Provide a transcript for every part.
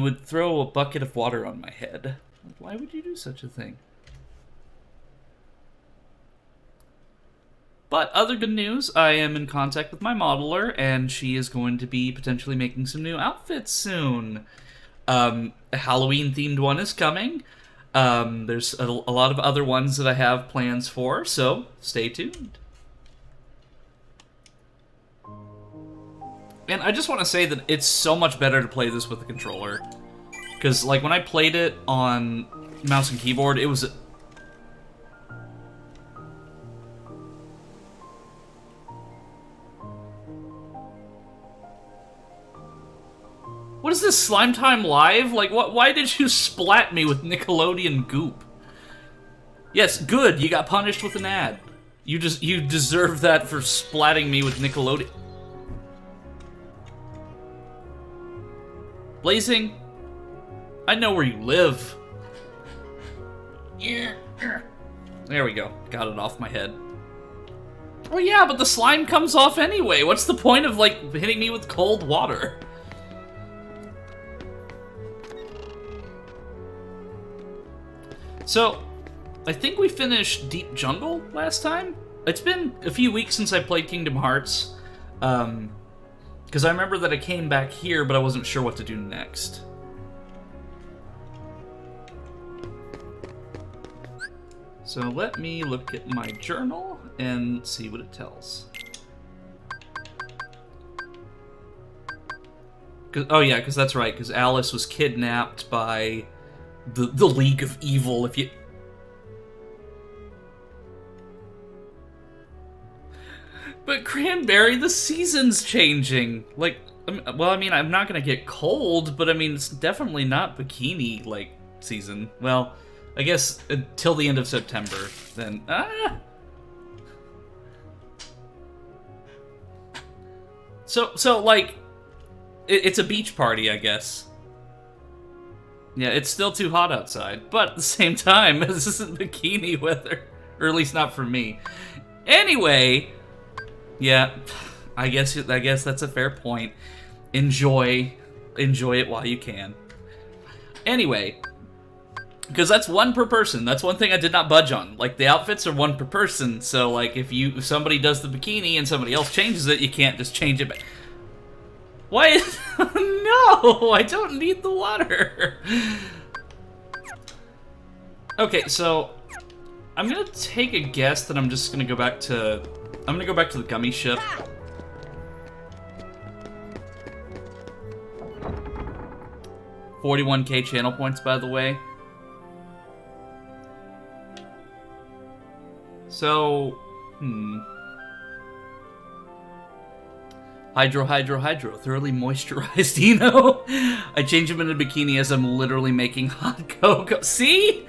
would throw a bucket of water on my head. Why would you do such a thing? But other good news, I am in contact with my modeler, and she is going to be potentially making some new outfits soon. A Halloween-themed one is coming. There's a lot of other ones that I have plans for, so stay tuned. And I just want to say that it's so much better to play this with a controller. Because, like, when I played it on mouse and keyboard, it was... What is this, Slime Time Live? Like, why did you splat me with Nickelodeon goop? Yes, good, you got punished with an ad. You deserve that for splatting me with Nickelodeon. Blazing, I know where you live. There we go, got it off my head. Oh yeah, but the slime comes off anyway. What's the point of, like, hitting me with cold water? So, I think we finished Deep Jungle last time? It's been a few weeks since I played Kingdom Hearts, because I remember that I came back here, but I wasn't sure what to do next. So let me look at my journal and see what it tells. Oh yeah, because that's right, because Alice was kidnapped by the League of Evil, if you... But Cranberry, the season's changing. Like, well, I mean, I'm not gonna get cold, but I mean, it's definitely not bikini, like, season. Well, I guess until the end of September, then... So like, it's a beach party, I guess. Yeah, it's still too hot outside, but at the same time, this isn't bikini weather. Or at least not for me. Anyway, yeah, I guess that's a fair point. Enjoy it while you can. Anyway, because that's one per person. That's one thing I did not budge on. Like, the outfits are one per person, so like if somebody does the bikini and somebody else changes it, you can't just change it back. Why? No, I don't need the water. Okay, so I'm gonna take a guess that I'm just gonna go back to... I'm gonna go back to the gummy ship. $41K channel points, by the way. So, Hydro, thoroughly moisturized Eno. I change him into a bikini as I'm literally making hot cocoa. See?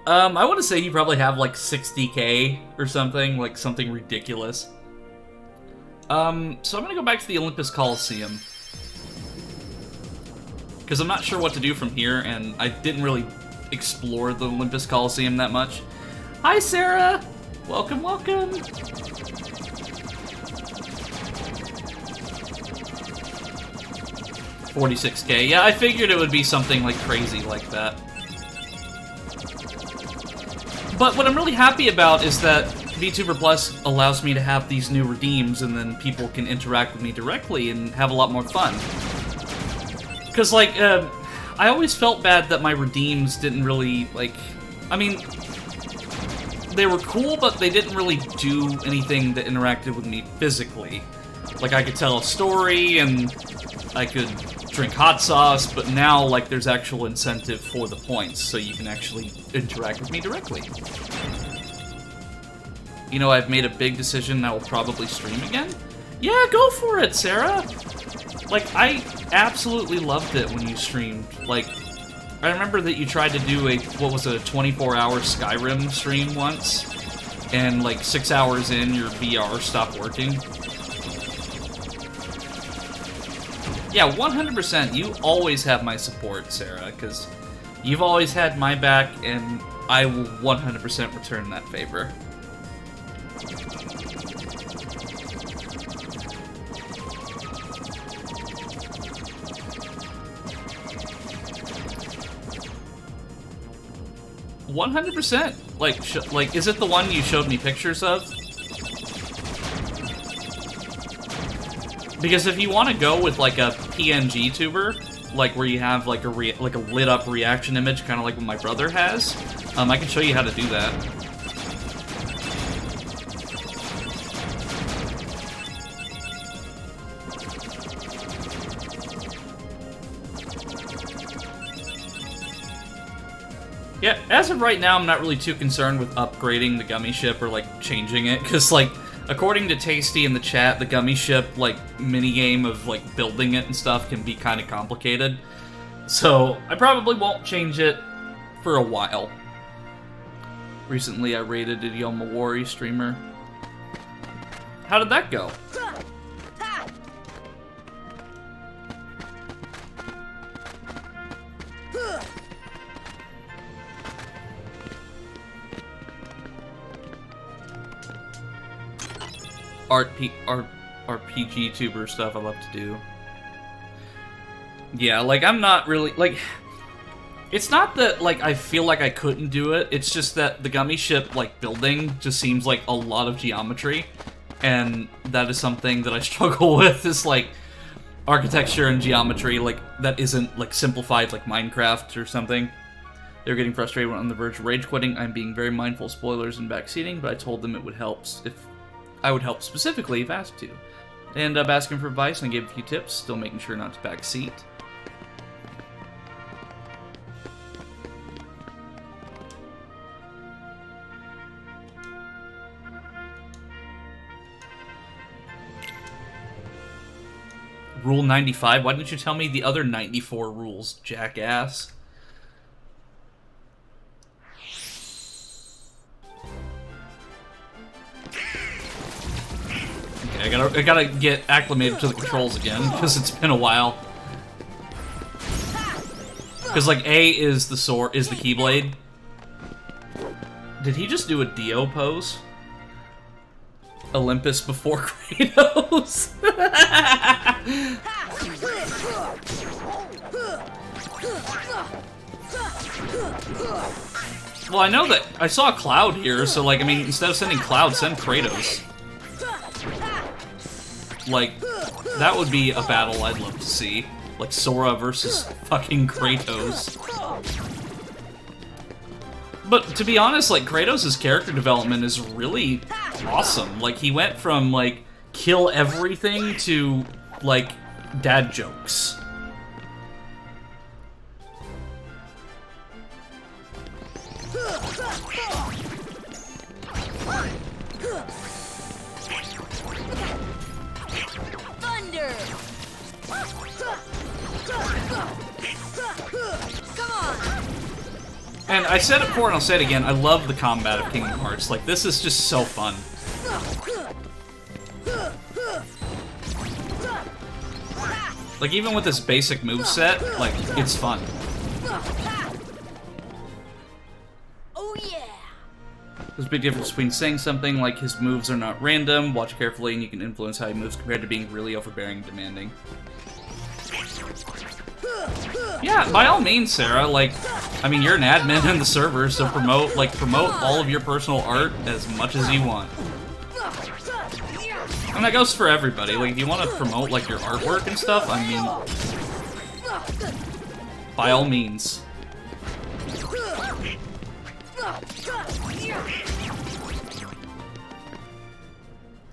I want to say you probably have like 60K or something, like something ridiculous. So I'm gonna go back to the Olympus Coliseum. Because I'm not sure what to do from here, and I didn't really explore the Olympus Coliseum that much. Hi, Sarah! Welcome, welcome! $46K. Yeah, I figured it would be something like crazy like that. But what I'm really happy about is that VTuber Plus allows me to have these new redeems, and then people can interact with me directly and have a lot more fun. Because, like, I always felt bad that my redeems didn't really, like... I mean, they were cool, but they didn't really do anything that interacted with me physically. Like, I could tell a story, and I could drink hot sauce, but now, like, there's actual incentive for the points, so you can actually interact with me directly. You know, I've made a big decision, I will probably stream again. Yeah, go for it, Sarah! Like, I absolutely loved it when you streamed. Like, I remember that you tried to do a 24-hour Skyrim stream once, and like 6 hours in, your VR stopped working. Yeah, 100%, you always have my support, Sarah, because you've always had my back, and I will 100% return that favor. 100%. Like, is it the one you showed me pictures of? Because if you want to go with like a PNG tuber, like where you have like a lit up reaction image, kind of like what my brother has, I can show you how to do that. Yeah, as of right now, I'm not really too concerned with upgrading the gummy ship or like changing it, because like, according to Tasty in the chat, the gummy ship, like, minigame of, like, building it and stuff can be kind of complicated. So, I probably won't change it for a while. Recently, I raided a Yomawari streamer. How did that go? RPG tuber stuff I love to do. Yeah, like, I'm not really, like, it's not that, like, I feel like I couldn't do it, it's just that the gummy ship, like, building just seems like a lot of geometry, and that is something that I struggle with, is, like, architecture and geometry, like, that isn't, like, simplified like Minecraft or something. They were getting frustrated when on the verge of rage quitting. I'm being very mindful of spoilers and backseating, but I told them it would help if I would help specifically if asked to. They ended up asking for advice, and I gave a few tips, still making sure not to backseat. Rule 95? Why didn't you tell me the other 94 rules, jackass? I gotta get acclimated to the controls again, because it's been a while. Because, like, A is the sword, is the Keyblade. Did he just do a Dio pose? Olympus before Kratos? Well, I know that I saw Cloud here, so, like, I mean, instead of sending Cloud, send Kratos. Like, that would be a battle I'd love to see. Like, Sora versus fucking Kratos. But, to be honest, like, Kratos' character development is really awesome. Like, he went from, like, kill everything to, like, dad jokes. Thunder! Come on! And I said it before and I'll say it again, I love the combat of Kingdom Hearts. Like, this is just so fun. Like, even with this basic moveset, like, it's fun. Oh yeah! There's a big difference between saying something like his moves are not random, watch carefully, and you can influence how he moves compared to being really overbearing and demanding. Yeah, by all means, Sarah, like, I mean, you're an admin in the server, so promote all of your personal art as much as you want. And that goes for everybody. Like, if you want to promote, like, your artwork and stuff, I mean, by all means.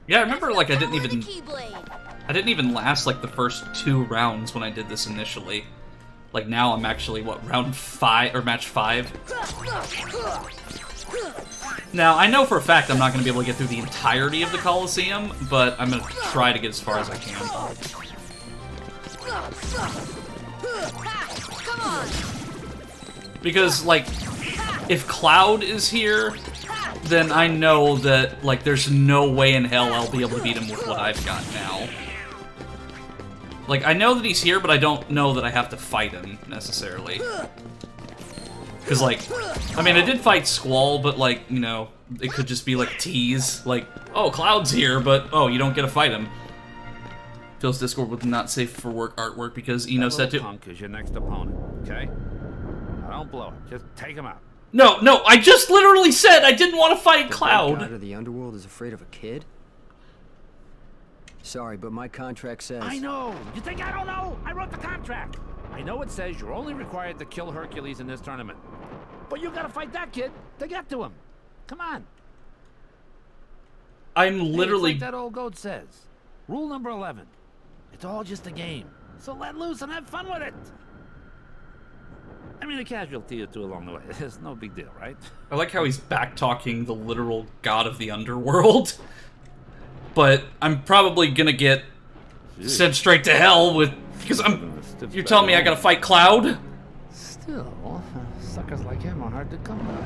Yeah, I remember, like, I didn't even last, like, the first 2 rounds when I did this initially. Like, now I'm actually, what, round 5, or match 5? Now, I know for a fact I'm not going to be able to get through the entirety of the Colosseum, but I'm going to try to get as far as I can. Because, like, if Cloud is here, then I know that, like, there's no way in hell I'll be able to beat him with what I've got now. Like, I know that he's here, but I don't know that I have to fight him, necessarily. Because, like, I mean, I did fight Squall, but, like, you know, it could just be, like, tease. Like, oh, Cloud's here, but, oh, you don't get to fight him. Phil's Discord was not safe for work artwork because Eno said to... Punk is your next opponent, okay? Now, don't blow it. Just take him out. No, no, I just literally said I didn't want to fight The Cloud. god of the underworld is afraid of a kid? Sorry, but my contract says... I know! You think I don't know? I wrote the contract! I know it says you're only required to kill Hercules in this tournament. But you gotta fight that kid to get to him. Come on. I'm Hey, literally... it's like that old goat says. Rule number 11. It's all just a game. So let loose and have fun with it. I mean, a casualty or two along the way. It's no big deal, right? I like how he's back-talking the literal god of the underworld. But I'm probably gonna get sent straight to hell with... Because you're telling me I gotta fight Cloud? Still, suckers like him are hard to come by.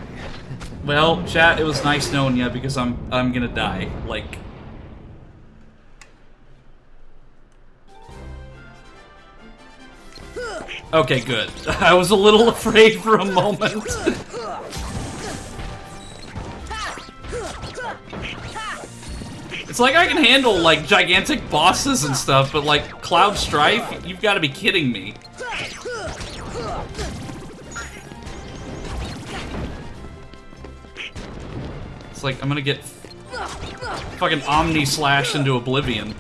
Well, chat, it was nice knowing you because I'm gonna die. Like... Okay, good. I was a little afraid for a moment. It's like I can handle, like, gigantic bosses and stuff, but, like, Cloud Strife? You've got to be kidding me. It's like, I'm gonna get fucking Omni Slash into oblivion.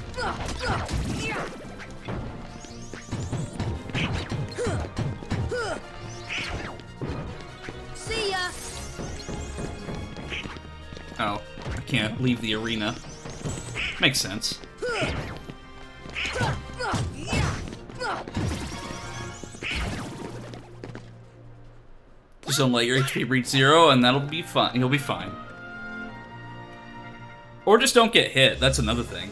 See ya. Oh, I can't leave the arena. Makes sense. Just don't let your HP reach 0 and that'll be fine. You'll be fine. Or just don't get hit. That's another thing.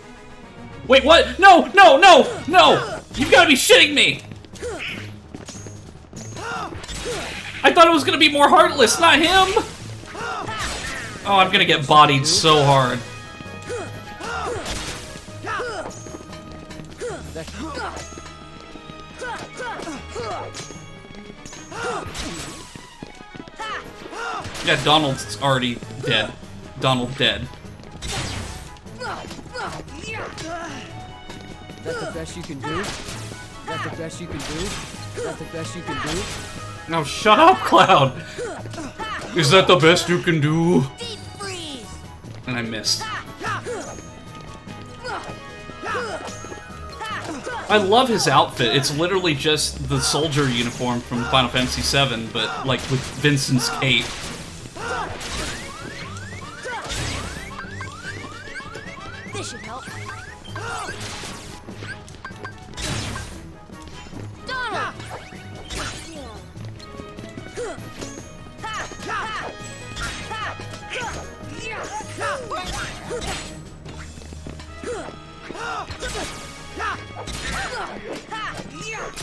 Wait, what? No, no, no, no! You've got to be shitting me! I thought it was going to be more Heartless, not him! Oh, I'm going to get bodied so hard. Yeah, Donald's already dead. Donald dead. That's the best you can do? That's the best you can do? That's the best you can do? No, shut up, Cloud! Is that the best you can do? Deep freeze. And I missed. I love his outfit. It's literally just the soldier uniform from Final Fantasy VII, but, like, with Vincent's cape. This should help. Donald.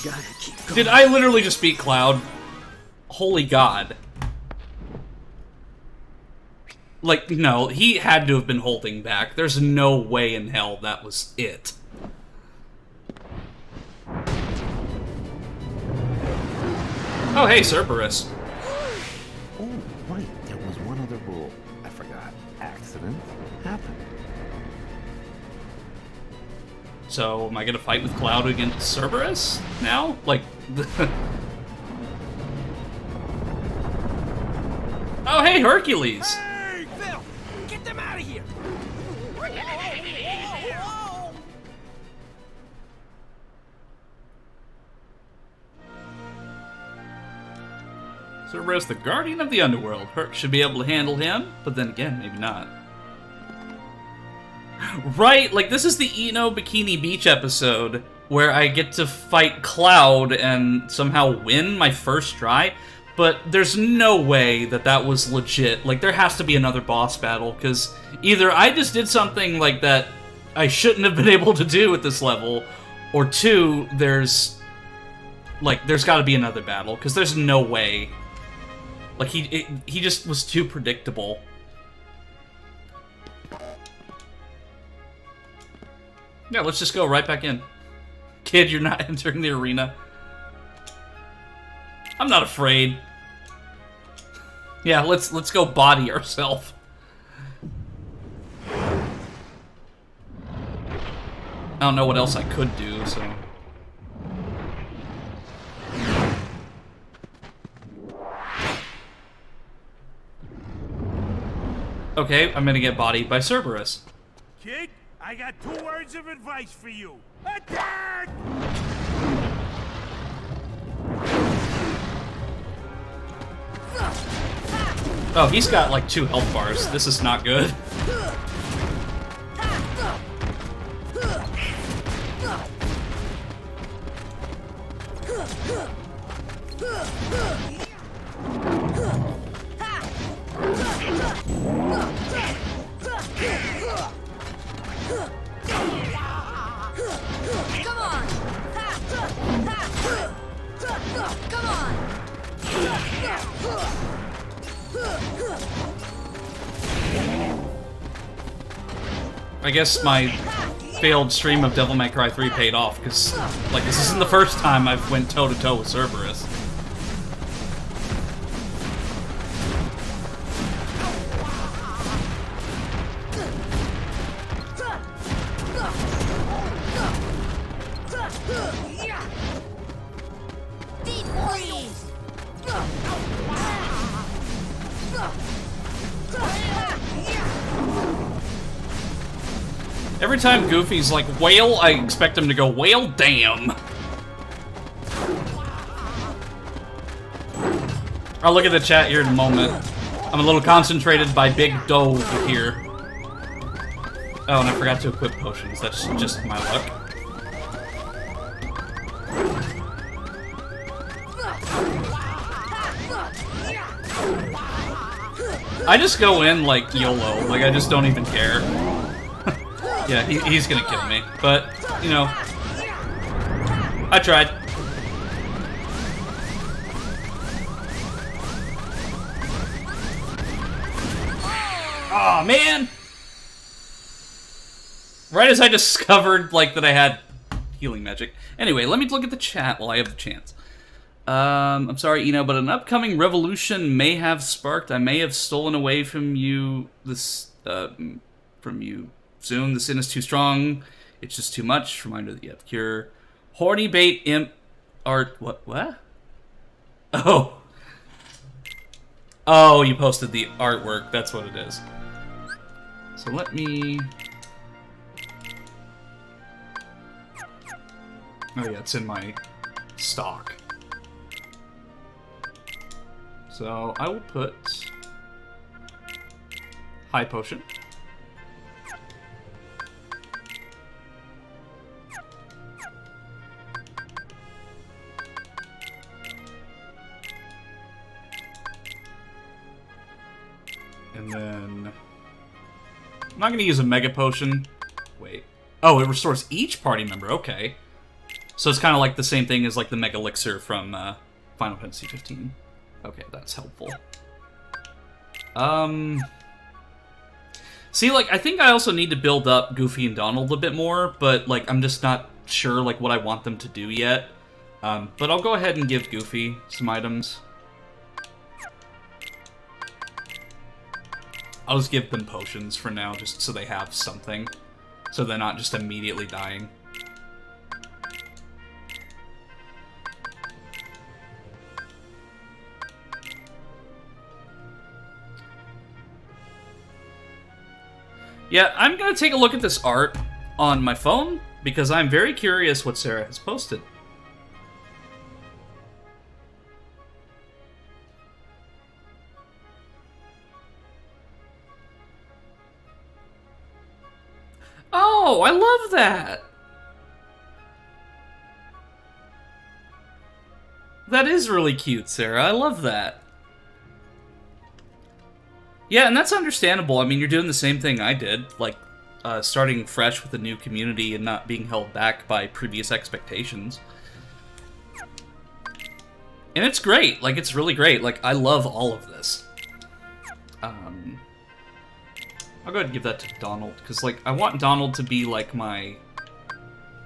Gotta keep going. Did I literally just beat Cloud? Holy God. Like, no, he had to have been holding back. There's no way in hell that was it. Oh, hey, Cerberus. Oh, right. There was one other rule. I forgot. Accident happened. So, am I gonna fight with Cloud against Cerberus now? Like, oh, hey, Hercules! Hey, Phil! Get them out of here! Cerberus, the Guardian of the Underworld. Herc should be able to handle him, but then again, maybe not. Right, like this is the Eno Bikini Beach episode where I get to fight Cloud and somehow win my first try, but there's no way that that was legit. Like, there has to be another boss battle, because either I just did something like that I shouldn't have been able to do at this level, or two, there's got to be another battle, because there's no way. Like, he just was too predictable. Yeah, let's just go right back in. Kid, you're not entering the arena. I'm not afraid. Yeah, let's go body ourselves. I don't know what else I could do, so... Okay, I'm gonna get bodied by Cerberus. Kid, I got 2 words of advice for you. Attack! Oh, he's got like 2 health bars. This is not good. Come on! Come on! I guess my failed stream of Devil May Cry 3 paid off, because, like, this isn't the first time I've went toe-to-toe with Cerberus. Deep freeze! Every time Goofy's like, whale, I expect him to go, whale damn! I'll look at the chat here in a moment. I'm a little concentrated by Big Dove here. Oh, and I forgot to equip potions. That's just my luck. I just go in like YOLO. Like, I just don't even care. Yeah, he's gonna kill me. But, you know, I tried. Aw, man! Right as I discovered, like, that I had healing magic. Anyway, let me look at the chat while I have the chance. I'm sorry, but an upcoming revolution may have sparked. I may have stolen away from you soon. The sin is too strong. It's just too much. Reminder that you have the cure. Horny bait imp art. What? Oh. Oh, you posted the artwork. That's what it is. So let me... Oh yeah, it's in my stock. So I will put high potion. And then I'm not gonna use a mega potion. Wait. Oh, it restores each party member. Okay. So it's kind of like the same thing as like the Mega Elixir from Final Fantasy 15. Okay, that's helpful. See, like, I think I also need to build up Goofy and Donald a bit more, but, like, I'm just not sure, like, what I want them to do yet. But I'll go ahead and give Goofy some items. I'll just give them potions for now, just so they have something. So they're not just immediately dying. Yeah, I'm gonna take a look at this art on my phone, because I'm very curious what Sarah has posted. Oh, I love that! That is really cute, Sarah. I love that. Yeah, and that's understandable. I mean, you're doing the same thing I did, like, starting fresh with a new community and not being held back by previous expectations. And it's great. Like, it's really great. Like, I love all of this. I'll go ahead and give that to Donald, because, like, I want Donald to be, like, my...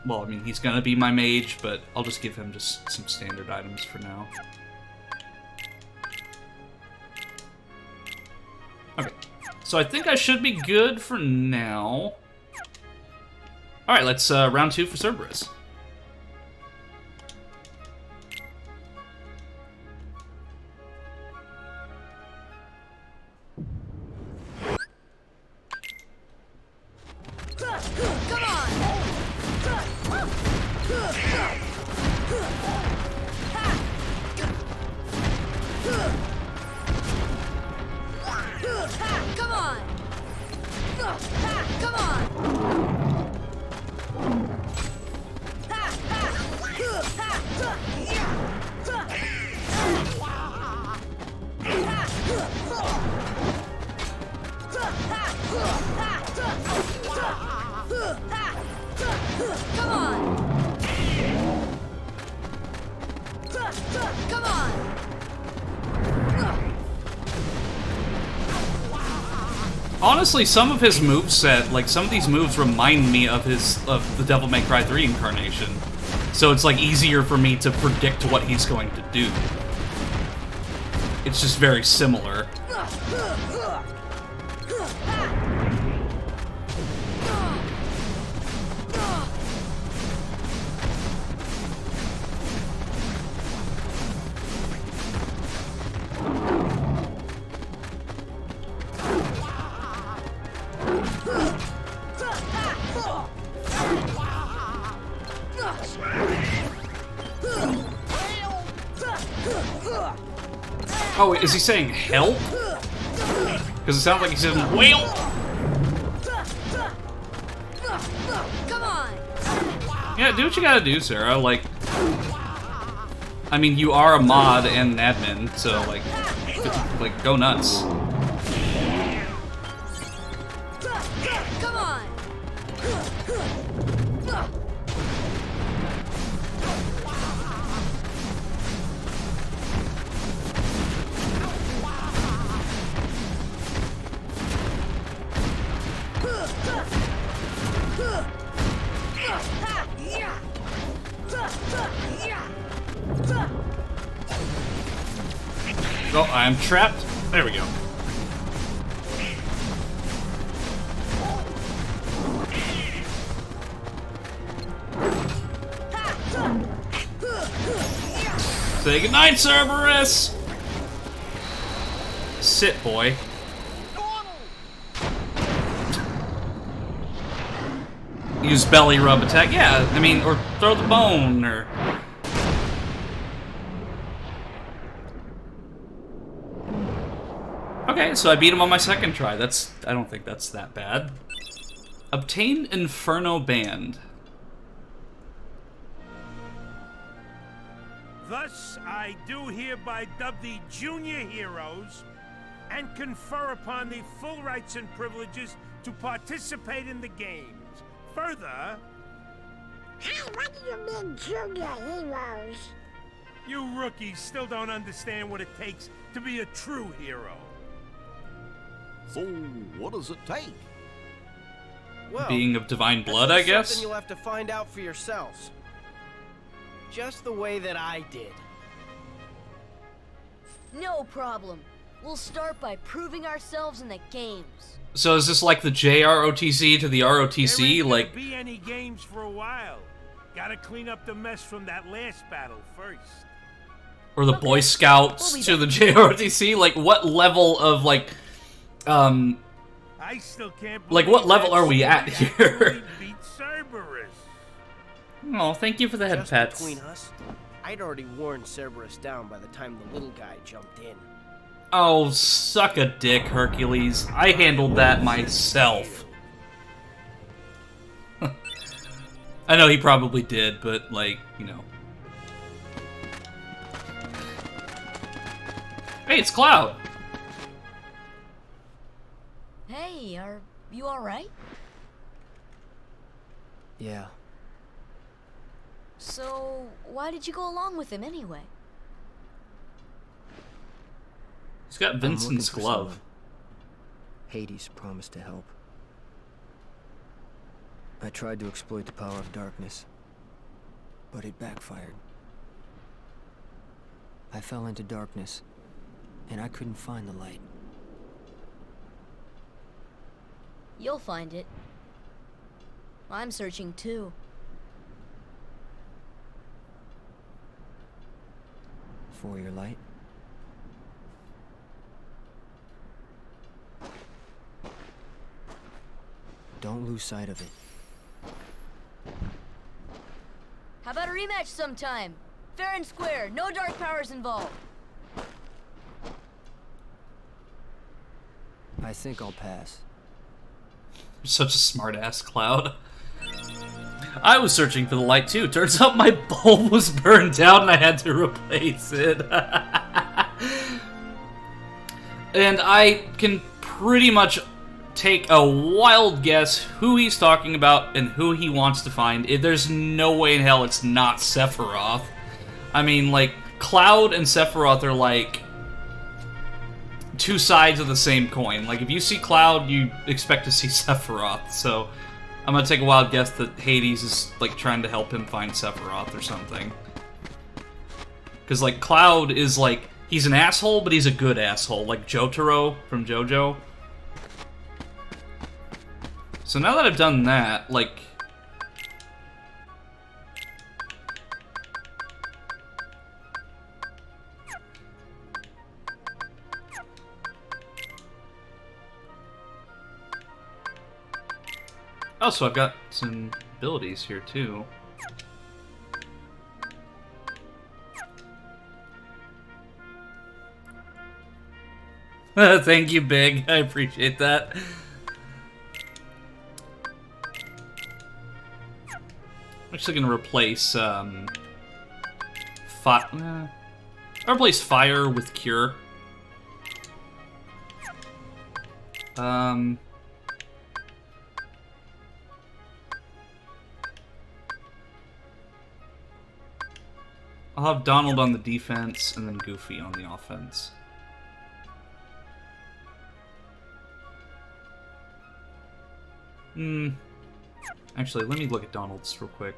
Well, I mean, he's gonna be my mage, but I'll just give him just some standard items for now. Okay, so I think I should be good for now. Alright, let's round 2 for Cerberus. Come on! Come on! Honestly, some of his moveset, like some of these moves remind me of the Devil May Cry 3 incarnation. So it's like easier for me to predict what he's going to do. It's just very similar. Oh, is he saying help? Because it sounds like he's saying whale. Come on! Yeah, do what you gotta do, Sarah. Like, I mean, you are a mod and an admin, so like, go nuts. Come on! Oh, I'm trapped. There we go. Say goodnight, Cerberus! Sit, boy. Use belly rub attack. Yeah, I mean, or throw the bone, or... Okay, so I beat him on my second try. I don't think that's that bad. Obtain Inferno Band. Thus, I do hereby dub the junior heroes and confer upon the full rights and privileges to participate in the games. Further... Hey, what do you mean, junior heroes? You rookies still don't understand what it takes to be a true hero. So, what does it take? Well, Being of divine blood, that's I guess? something you'll have to find out for yourselves. Just the way that I did. No problem. We'll start by proving ourselves in the games. So is this like the JROTC to the There ROTC? ain't Like, gonna be any games for a while. Gotta clean up the mess from that last battle first. or the Boy Scouts to the JROTC? Like, what level of, like, I still can't like, believe what level that are we at Sonic here? actually beat Cerberus. Oh, thank you for the head Just pats. between us, I'd already worn Cerberus down by the time the little guy jumped in. Oh, suck a dick, Hercules. I handled that myself. I know he probably did, but, like, you know. Hey, it's Cloud! Hey, are you alright? Yeah. So, why did you go along with him anyway? He's got I'm looking Vincent's for glove. someone. Hades promised to help. I tried to exploit the power of darkness, but it backfired. I fell into darkness, and I couldn't find the light. You'll find it. I'm searching too. For your light? Don't lose sight of it. How about a rematch sometime? Fair and square, no dark powers involved. I think I'll pass. You're such a smart-ass, Cloud. I was searching for the light too. Turns out my bulb was burned out and I had to replace it. And I can pretty much take a wild guess who he's talking about and who he wants to find. There's no way in hell it's not Sephiroth. I mean, like, Cloud and Sephiroth are like two sides of the same coin. Like, if you see Cloud, you expect to see Sephiroth. So I'm gonna take a wild guess that Hades is like trying to help him find Sephiroth or something. Because like Cloud is like, he's an asshole, but he's a good asshole, like Jotaro from JoJo. So now that I've done that, like... Oh, so I've got some abilities here, too. Thank you, Big. I appreciate that. I'm actually gonna replace, I'll replace Fire with Cure. I'll have Donald on the defense, and then Goofy on the offense. Actually, let me look at Donald's real quick.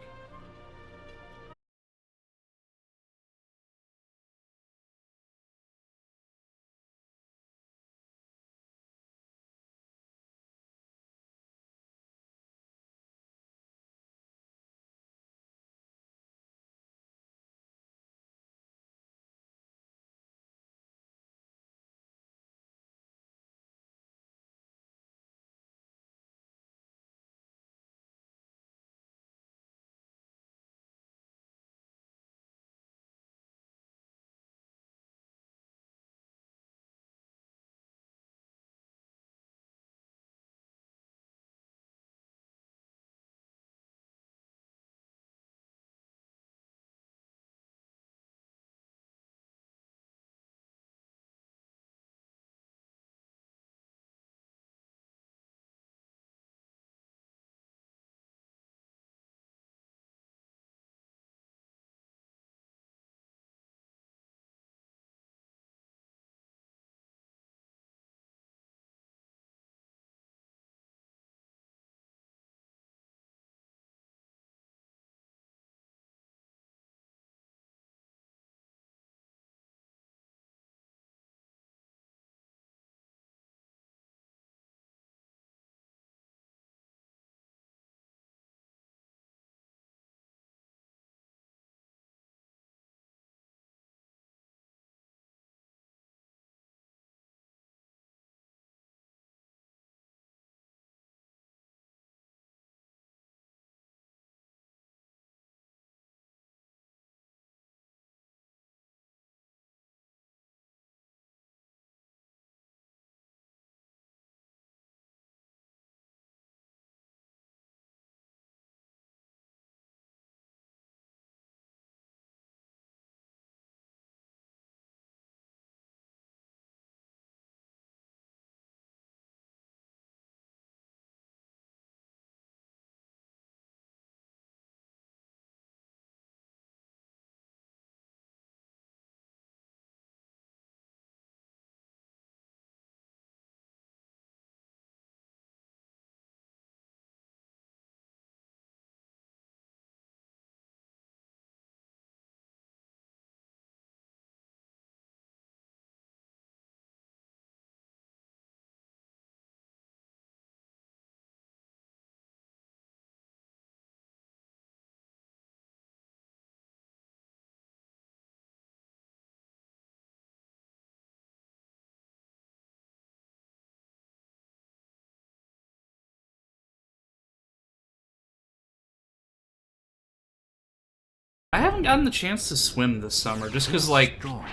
I haven't gotten the chance to swim this summer, just because, like... Strong.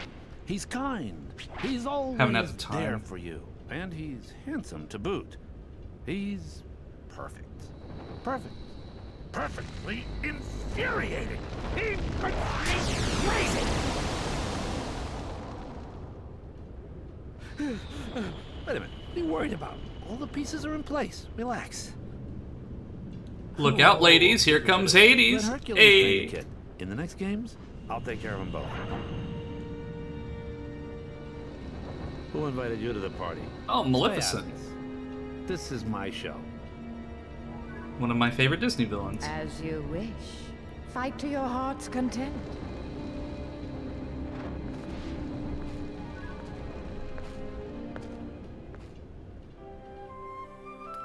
He's kind. He's always Haven't had the time. there for you. And he's handsome to boot. He's perfect. Perfect. perfectly infuriating. He makes me crazy. Wait a minute. What are you worried about? All the pieces are in place. Relax. Look out, ladies. Here comes Let Hades. Hercules train the Hey. kid. In the next games, I'll take care of them both. Who invited you to the party? Oh, Stay out Maleficent. of this. This is my show. One of my favorite Disney villains. As you wish. Fight to your heart's content.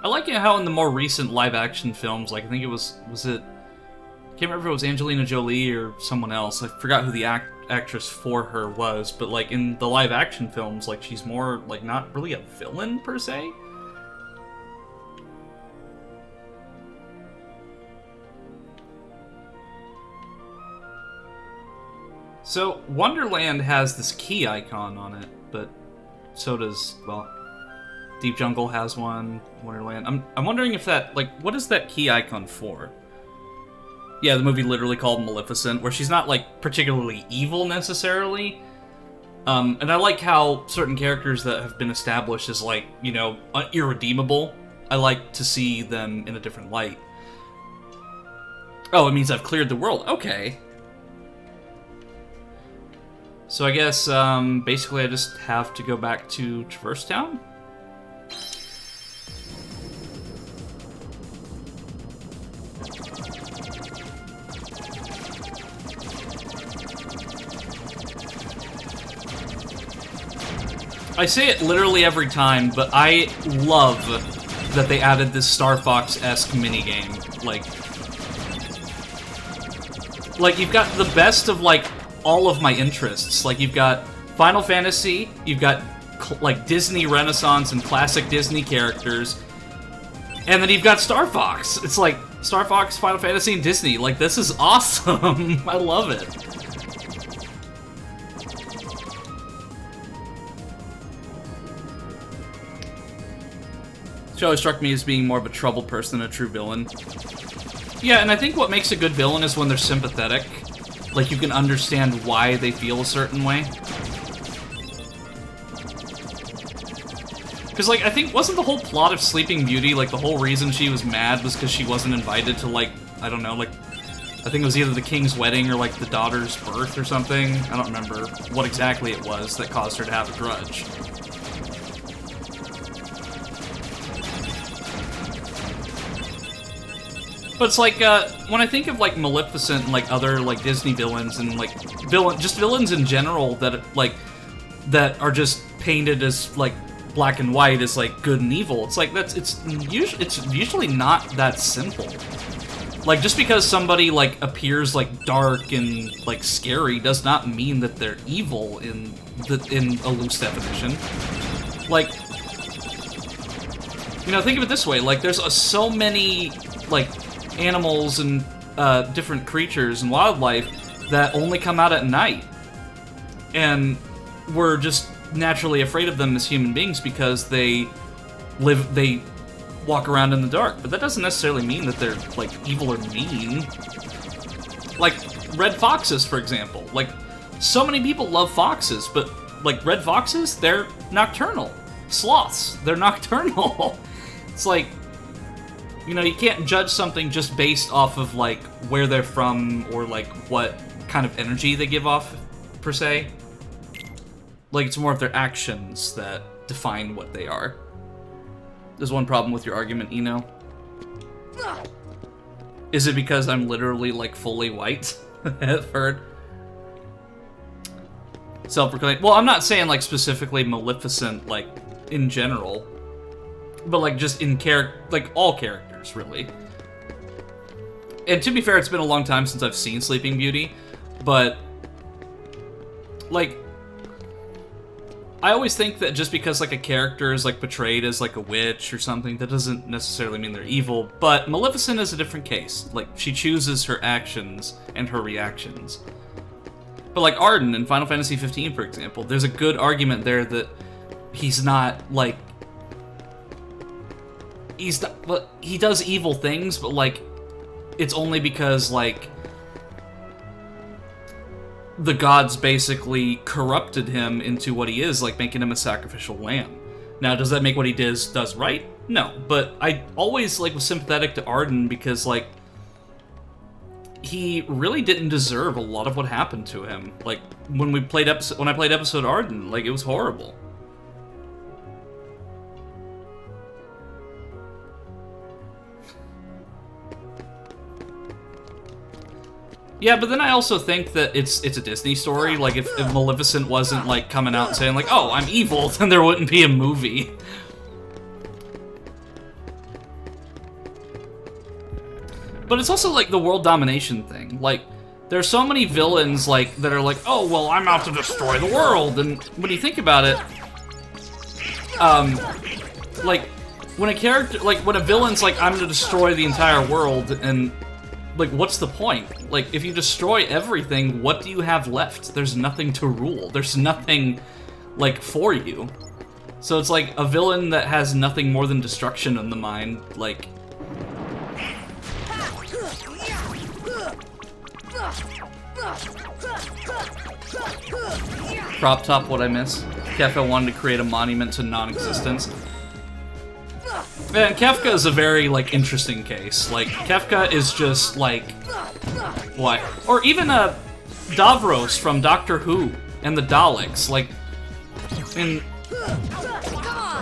I like it how in the more recent live-action films, like I think it was it? I can't remember if it was Angelina Jolie or someone else. I forgot who the actress for her was, but like in the live-action films, like she's more like not really a villain per se. So Wonderland has this key icon on it, but so does, well, Deep Jungle has one, Wonderland. I'm wondering if that, like, what is that key icon for? Yeah, the movie literally called Maleficent, where she's not, like, particularly evil necessarily. And I like how certain characters that have been established as, like, you know, irredeemable, I like to see them in a different light. Oh, it means I've cleared the world. Okay. So I guess, basically I just have to go back to Traverse Town? I say it literally every time, but I love that they added this Star Fox-esque minigame. Like, you've got the best of, like, all of my interests. Like, you've got Final Fantasy, you've got, like, Disney Renaissance and classic Disney characters, and then you've got Star Fox. It's like, Star Fox, Final Fantasy, and Disney. Like, this is awesome. I love it. She always struck me as being more of a troubled person than a true villain. Yeah, and I think what makes a good villain is when they're sympathetic. Like, you can understand why they feel a certain way. Because, like, I think, wasn't the whole plot of Sleeping Beauty, like, the whole reason she was mad was because she wasn't invited to, like, I don't know, like, I think it was either the king's wedding or, like, the daughter's birth or something. I don't remember what exactly it was that caused her to have a grudge. But it's like, when I think of, like, Maleficent and, like, other, like, Disney villains and, like, just villains in general that, like, that are just painted as, like, black and white as, like, good and evil, it's like, it's usually not that simple. Like, just because somebody, like, appears, like, dark and, like, scary does not mean that they're evil in a loose definition. Like, you know, think of it this way, like, there's so many, like, animals and different creatures and wildlife that only come out at night, and we're just naturally afraid of them as human beings because they walk around in the dark. But that doesn't necessarily mean that they're, like, evil or mean. Like red foxes, for example. Like, so many people love foxes, but, like, red foxes, they're nocturnal. Sloths, they're nocturnal. It's like, you know, you can't judge something just based off of, like, where they're from or, like, what kind of energy they give off, per se. Like, it's more of their actions that define what they are. There's one problem with your argument, Eno. Is it because I'm literally, like, fully white? I've heard. Self-proclaimed. Well, I'm not saying, like, specifically Maleficent, like, in general. But, like, just in like, all characters, really. And to be fair, it's been a long time since I've seen Sleeping Beauty, but, like, I always think that just because, like, a character is, like, portrayed as, like, a witch or something, that doesn't necessarily mean they're evil, but Maleficent is a different case. Like, she chooses her actions and her reactions. But, like, Arden in Final Fantasy 15, for example, there's a good argument there that he's not, like, he does evil things, but, like, it's only because, like, the gods basically corrupted him into what he is, like making him a sacrificial lamb. Now, does that make what he does right? No, but I always, like, was sympathetic to Arden because, like, he really didn't deserve a lot of what happened to him. Like, when I played episode Arden, like, it was horrible. Yeah, but then I also think that it's a Disney story. Like, if Maleficent wasn't, like, coming out and saying, like, oh, I'm evil, then there wouldn't be a movie. But it's also, like, the world domination thing. Like, there's so many villains, like, that are like, oh, well, I'm out to destroy the world. And when you think about it, like, when a villain's like, I'm gonna destroy the entire world, and, like, what's the point? Like, if you destroy everything, what do you have left? There's nothing to rule. There's nothing, like, for you. So it's like a villain that has nothing more than destruction in the mind, like... Prop top, what I miss? Kefka wanted to create a monument to non-existence. Man, Kefka is a very, like, interesting case. Like, Kefka is just, like... What? Or even, Davros from Doctor Who and the Daleks. Like,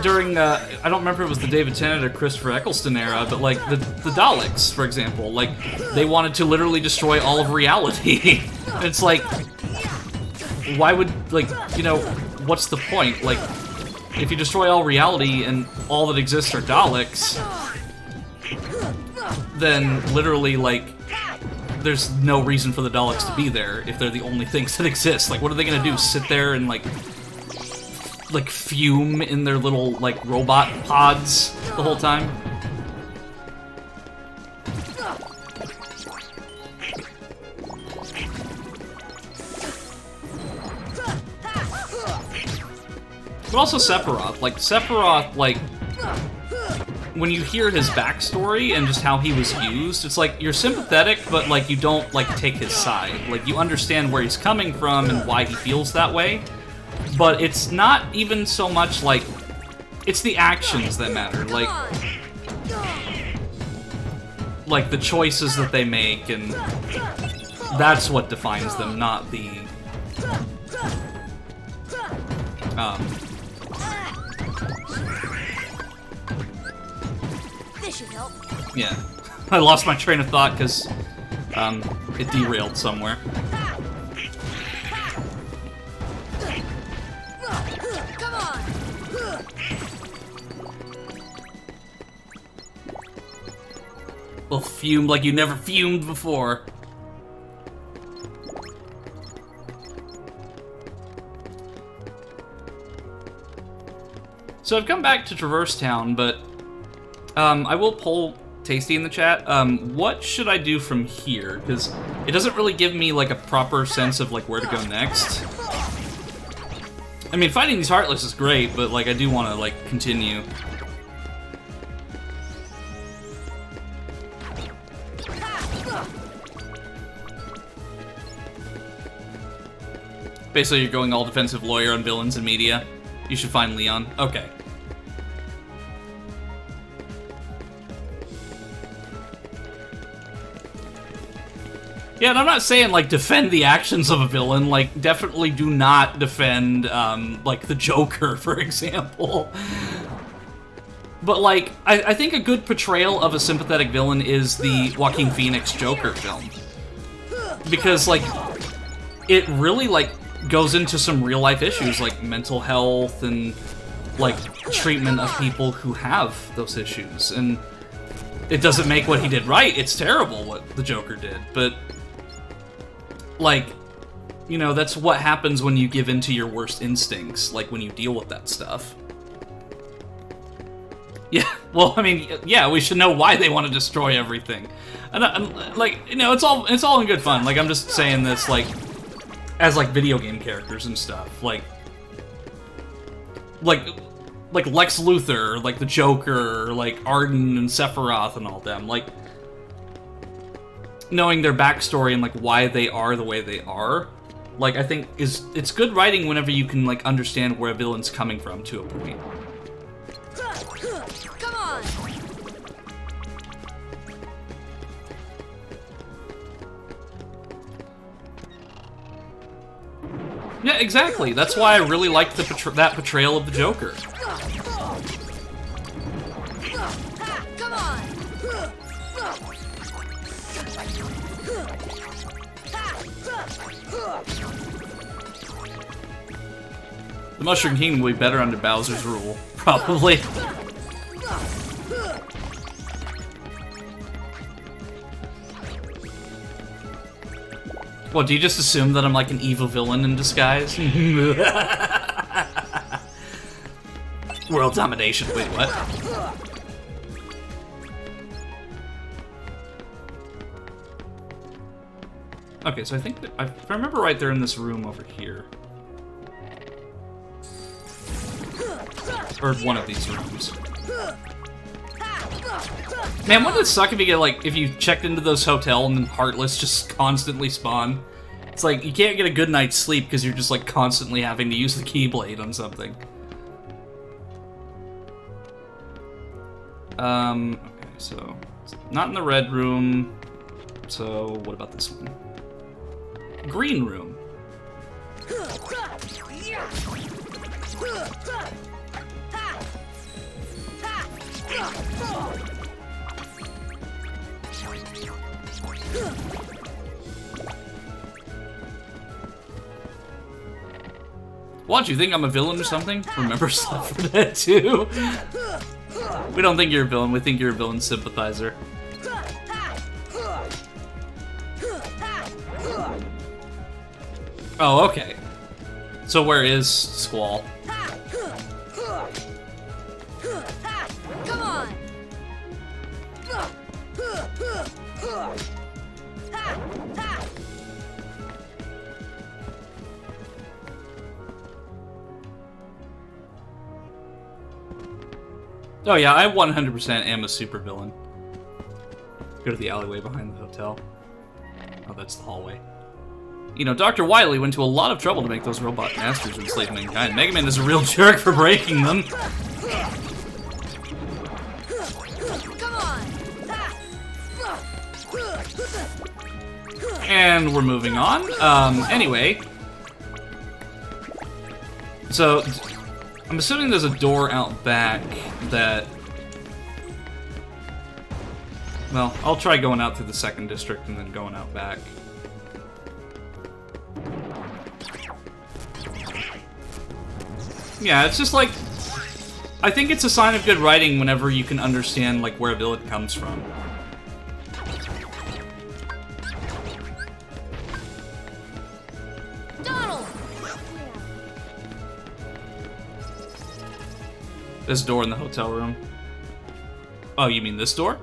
during, I don't remember if it was the David Tennant or Christopher Eccleston era, but, like, the Daleks, for example, like, they wanted to literally destroy all of reality. It's like... Why would, like, you know, what's the point? Like, if you destroy all reality and all that exists are Daleks, then literally, like, there's no reason for the Daleks to be there if they're the only things that exist. Like, what are they gonna do? Sit there and, like fume in their little, like, robot pods the whole time? But also Sephiroth. Like, Sephiroth, like, when you hear his backstory and just how he was used, it's like, you're sympathetic, but, like, you don't, like, take his side. Like, you understand where he's coming from and why he feels that way, but it's not even so much, like, it's the actions that matter. Like the choices that they make, and that's what defines them, not the, This should help. yeah. I lost my train of thought because, it derailed somewhere. Come on. Well, fumed like you never fumed before. So I've come back to Traverse Town, but I will poll Tasty in the chat. What should I do from here? Because it doesn't really give me like a proper sense of like where to go next. I mean, fighting these Heartless is great, but like I do want to like continue. Basically, you're going all defensive lawyer on villains and media. You should find Leon. Okay. Yeah, and I'm not saying, like, defend the actions of a villain. Like, definitely do not defend, like, the Joker, for example. But, like, I think a good portrayal of a sympathetic villain is the Joaquin Phoenix Joker film. Because, like, it really, like, goes into some real-life issues, like mental health and, like, treatment of people who have those issues. And it doesn't make what he did right. It's terrible what the Joker did, but... like, you know, that's what happens when you give in to your worst instincts, like when you deal with that stuff. Yeah, well, I mean, yeah, we should know why they want to destroy everything. And like, you know, it's all in good fun. Like, I'm just saying this, like, as, like, video game characters and stuff. Like Lex Luthor, or, like, the Joker, or, like, Arden and Sephiroth and all them. Like, knowing their backstory and like why they are the way they are, like I think it's good writing whenever you can like understand where a villain's coming from to a point. Come on! Yeah, exactly. That's why I really liked that portrayal of the Joker. Come on! The Mushroom Kingdom will be better under Bowser's rule, probably. What, do you just assume that I'm like an evil villain in disguise? World domination, wait, what? Okay, so I think that, if I remember right, they're in this room over here. Or one of these rooms. Man, wouldn't it suck if you get, like, if you checked into those hotels and then Heartless just constantly spawn? It's like, you can't get a good night's sleep because you're just, like, constantly having to use the Keyblade on something. Okay, so, not in the red room. So, what about this one? Green room. What, you think I'm a villain or something? Remember stuff for that too? We don't think you're a villain, we think you're a villain sympathizer. Oh, okay. So where is Squall? Come on! Oh yeah, I 100% am a supervillain. Go to the alleyway behind the hotel. Oh, that's the hallway. You know, Dr. Wily went to a lot of trouble to make those robot masters enslave mankind. Mega Man is a real jerk for breaking them. Come on! And we're moving on. Anyway. So, I'm assuming there's a door out back that... Well, I'll try going out through the second district and then going out back. Yeah, it's just like... I think it's a sign of good writing whenever you can understand, like, where a villain comes from. Donald! This door in the hotel room. Oh, you mean this door?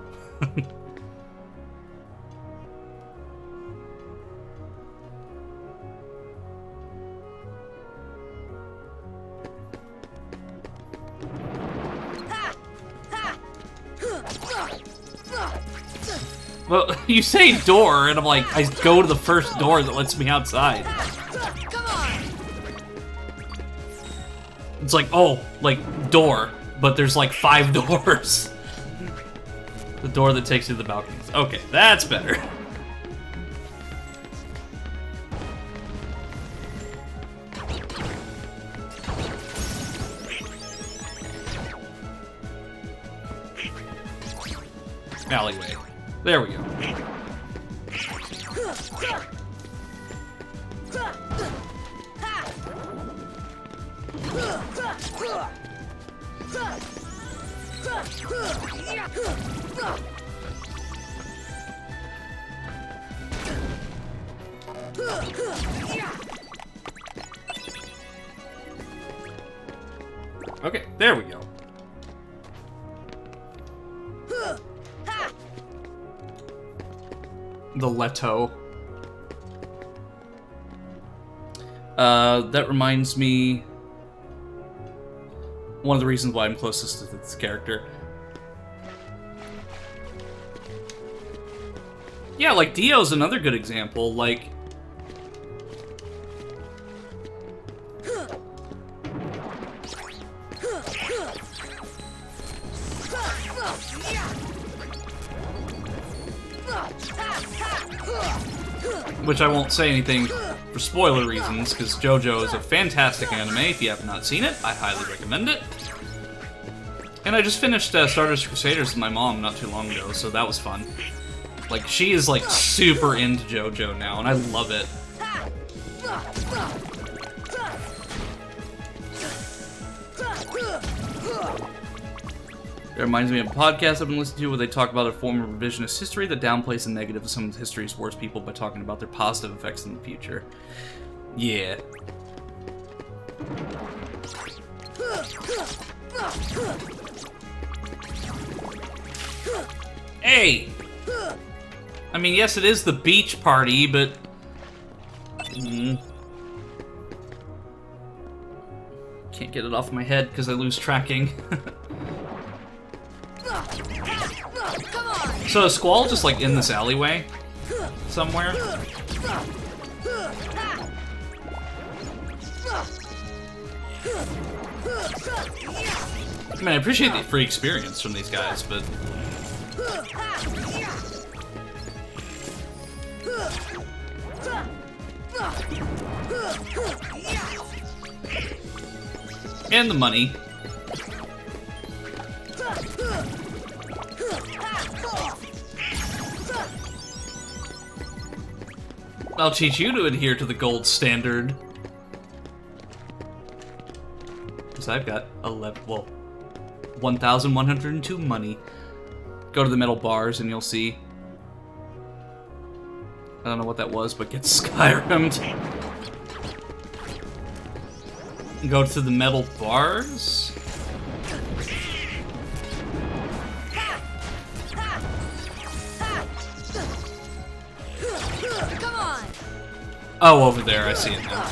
Well, you say door, and I'm like, I go to the first door that lets me outside. Come on! It's like, oh, like, door, but there's like 5 doors. The door that takes you to the balconies. Okay, that's better. Alleyway. There we go. Okay, there we go. The Leto. That reminds me... One of the reasons why I'm closest to this character. Yeah, like Dio's another good example. Like, which I won't say anything for spoiler reasons, because JoJo is a fantastic anime. If you have not seen it, I highly recommend it. And I just finished Stardust Crusaders with my mom not too long ago, so that was fun. Like, she is, like, super into JoJo now, and I love it. It reminds me of a podcast I've been listening to where they talk about a form of revisionist history that downplays the negative of some of history's worst people by talking about their positive effects in the future. Yeah. Hey! I mean, yes, it is the beach party, but... Can't get it off my head because I lose tracking. So is Squall just, like, in this alleyway? Somewhere? I mean, I appreciate the free experience from these guys, but... And the money. I'll teach you to adhere to the gold standard. Because I've got 1,102 money. Go to the metal bars and you'll see. I don't know what that was, but get Skyrim'd. Go to the metal bars. Come on. Oh, over there, I see it now.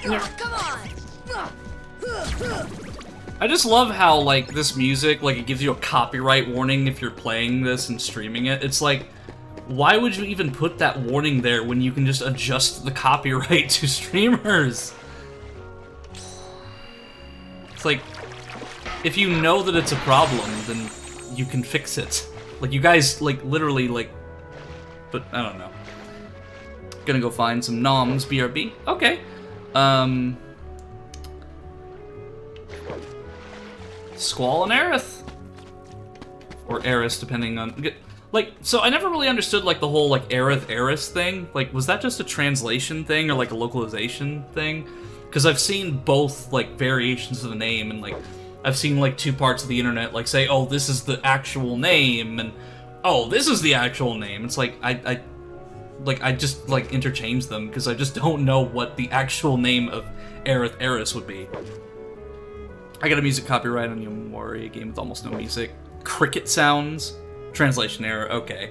Come on. Come on. I just love how, like, this music, like, it gives you a copyright warning if you're playing this and streaming it. It's like, why would you even put that warning there when you can just adjust the copyright to streamers? It's like, if you know that it's a problem, then you can fix it. Like, you guys, like, literally, like... But, I don't know. Gonna go find some noms, BRB. Okay. Squall and Aerith. Or Aeris, depending on... Like, so I never really understood, like, the whole, like, Aerith-Aeris thing. Like, was that just a translation thing or, like, a localization thing? Because I've seen both, like, variations of the name, and, like, I've seen, like, two parts of the internet, like, say, oh, this is the actual name, and, oh, this is the actual name. It's like, I just, like, interchange them, because I just don't know what the actual name of Aerith-Aeris would be. I got a music copyright on Yomori, a game with almost no music. Cricket sounds. Translation error, okay.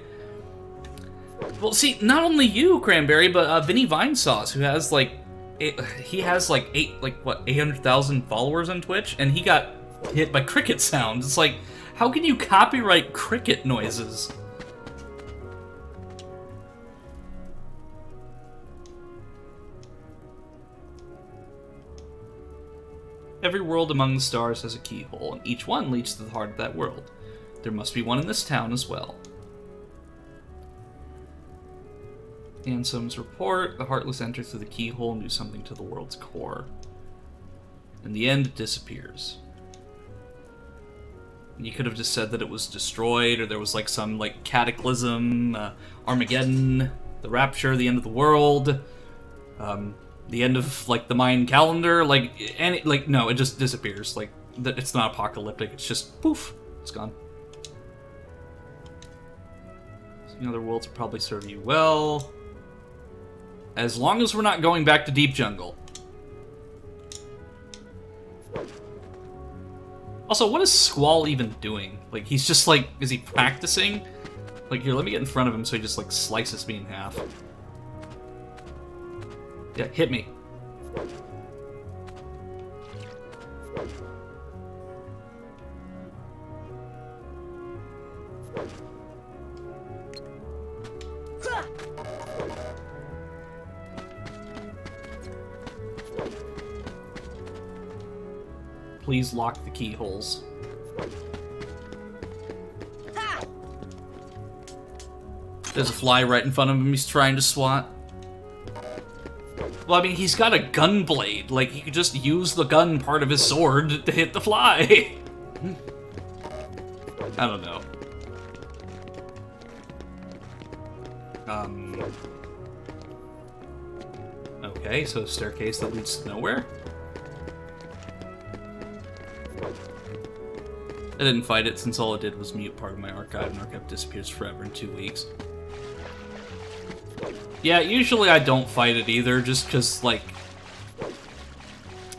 Well, see, not only you, Cranberry, but Vinny Vinesauce, who has, like, he has, like, 800,000 followers on Twitch, and he got hit by cricket sounds. It's like, how can you copyright cricket noises? Every world among the stars has a keyhole, and each one leads to the heart of that world. There must be one in this town as well. Anselm's report, the Heartless enter through the keyhole and do something to the world's core. In the end, it disappears. You could have just said that it was destroyed, or there was like some like cataclysm, Armageddon, the Rapture, the end of the world, the end of like the Mayan calendar, no, it just disappears. Like, it's not apocalyptic, it's just poof, it's gone. So, other worlds will probably serve you well. As long as we're not going back to Deep Jungle. Also, what is Squall even doing? Like, he's just like, is he practicing? Like, here, let me get in front of him so he just, like, slices me in half. Yeah, hit me. Please lock the keyholes. There's a fly right in front of him he's trying to swat. Well, I mean, he's got a gun blade. Like, he could just use the gun part of his sword to hit the fly. I don't know. Okay, so a staircase that leads to nowhere? I didn't fight it since all it did was mute part of my archive, and archive disappears forever in 2 weeks. Yeah, usually I don't fight it either, just because, like...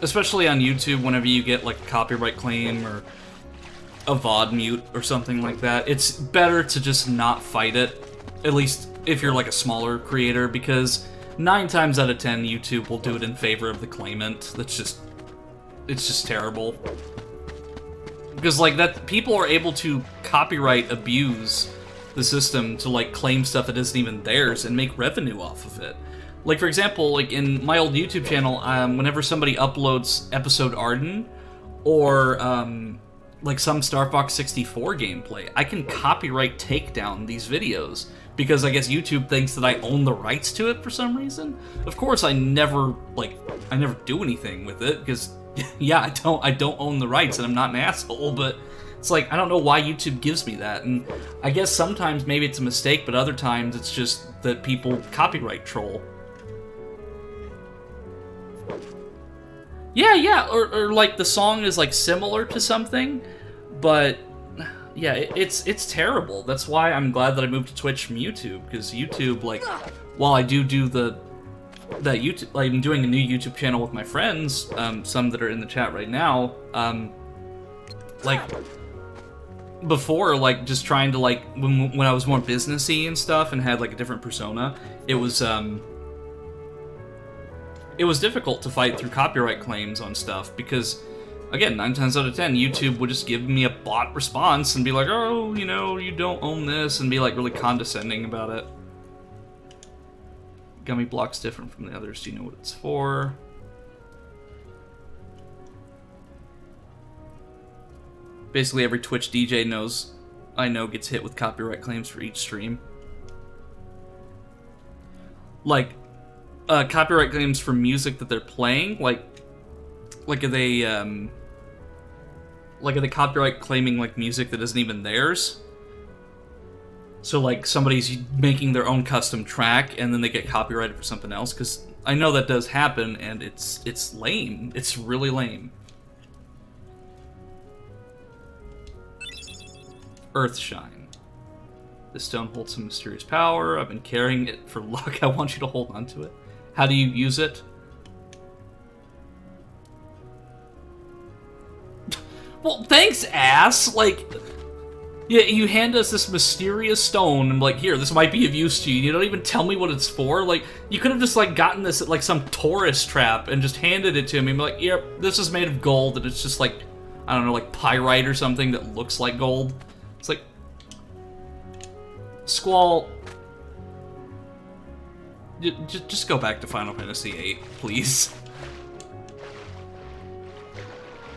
Especially on YouTube, whenever you get, like, a copyright claim or a VOD mute or something like that, it's better to just not fight it, at least if you're, like, a smaller creator, because 9 times out of 10, YouTube will do it in favor of the claimant. That's just... It's just terrible. Because, like, that people are able to copyright abuse the system to, like, claim stuff that isn't even theirs and make revenue off of it. Like, for example, like, in my old YouTube channel, whenever somebody uploads Episode Arden, or, like, some Star Fox 64 gameplay, I can copyright take down these videos, because I guess YouTube thinks that I own the rights to it for some reason. Of course, I never do anything with it, because... Yeah, I don't own the rights, and I'm not an asshole, but it's like, I don't know why YouTube gives me that, and I guess sometimes maybe it's a mistake, but other times it's just that people copyright troll. Yeah, or like the song is like similar to something, but yeah, it's terrible. That's why I'm glad that I moved to Twitch from YouTube, because YouTube, like, while I do that YouTube, like, I'm doing a new YouTube channel with my friends, some that are in the chat right now, like, before, like, just trying to, like, when I was more businessy and stuff and had, like, a different persona, it was difficult to fight through copyright claims on stuff, because, again, 9 times out of 10, YouTube would just give me a bot response and be like, oh, you know, you don't own this, and be, like, really condescending about it. Gummy block's different from the others. Do you know what it's for? Basically, every Twitch DJ I know gets hit with copyright claims for each stream. Like, copyright claims for music that they're playing. Like are they copyright claiming, like, music that isn't even theirs? So, like, somebody's making their own custom track, and then they get copyrighted for something else, because I know that does happen, and it's lame. It's really lame. Earthshine. This stone holds some mysterious power. I've been carrying it for luck. I want you to hold on to it. How do you use it? Well, thanks, ass! Like... Yeah, you hand us this mysterious stone, and like, here, this might be of use to you. You don't even tell me what it's for. Like, you could have just, like, gotten this at, like, some tourist trap and just handed it to me and be like, yep, this is made of gold, and it's just, like, I don't know, like, pyrite or something that looks like gold. It's like... Squall... Just go back to Final Fantasy VIII, please.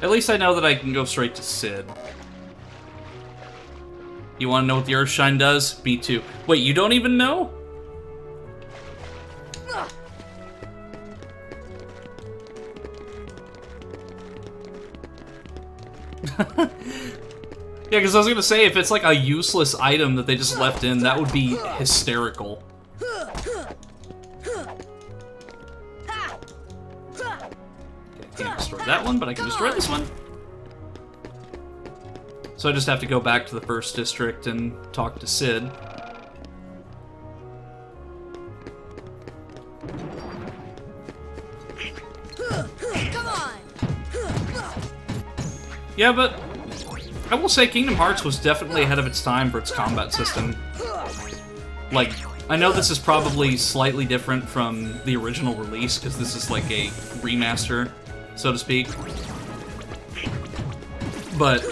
At least I know that I can go straight to Cid. You want to know what the Earthshine does? Me too. Wait, you don't even know? Yeah, because I was going to say, if it's like a useless item that they just left in, that would be hysterical. Okay, I can't destroy that one, but I can destroy this one. So I just have to go back to the first district and talk to Cid. Come on. Yeah, but I will say Kingdom Hearts was definitely ahead of its time for its combat system. Like, I know this is probably slightly different from the original release, because this is like a remaster, so to speak. But,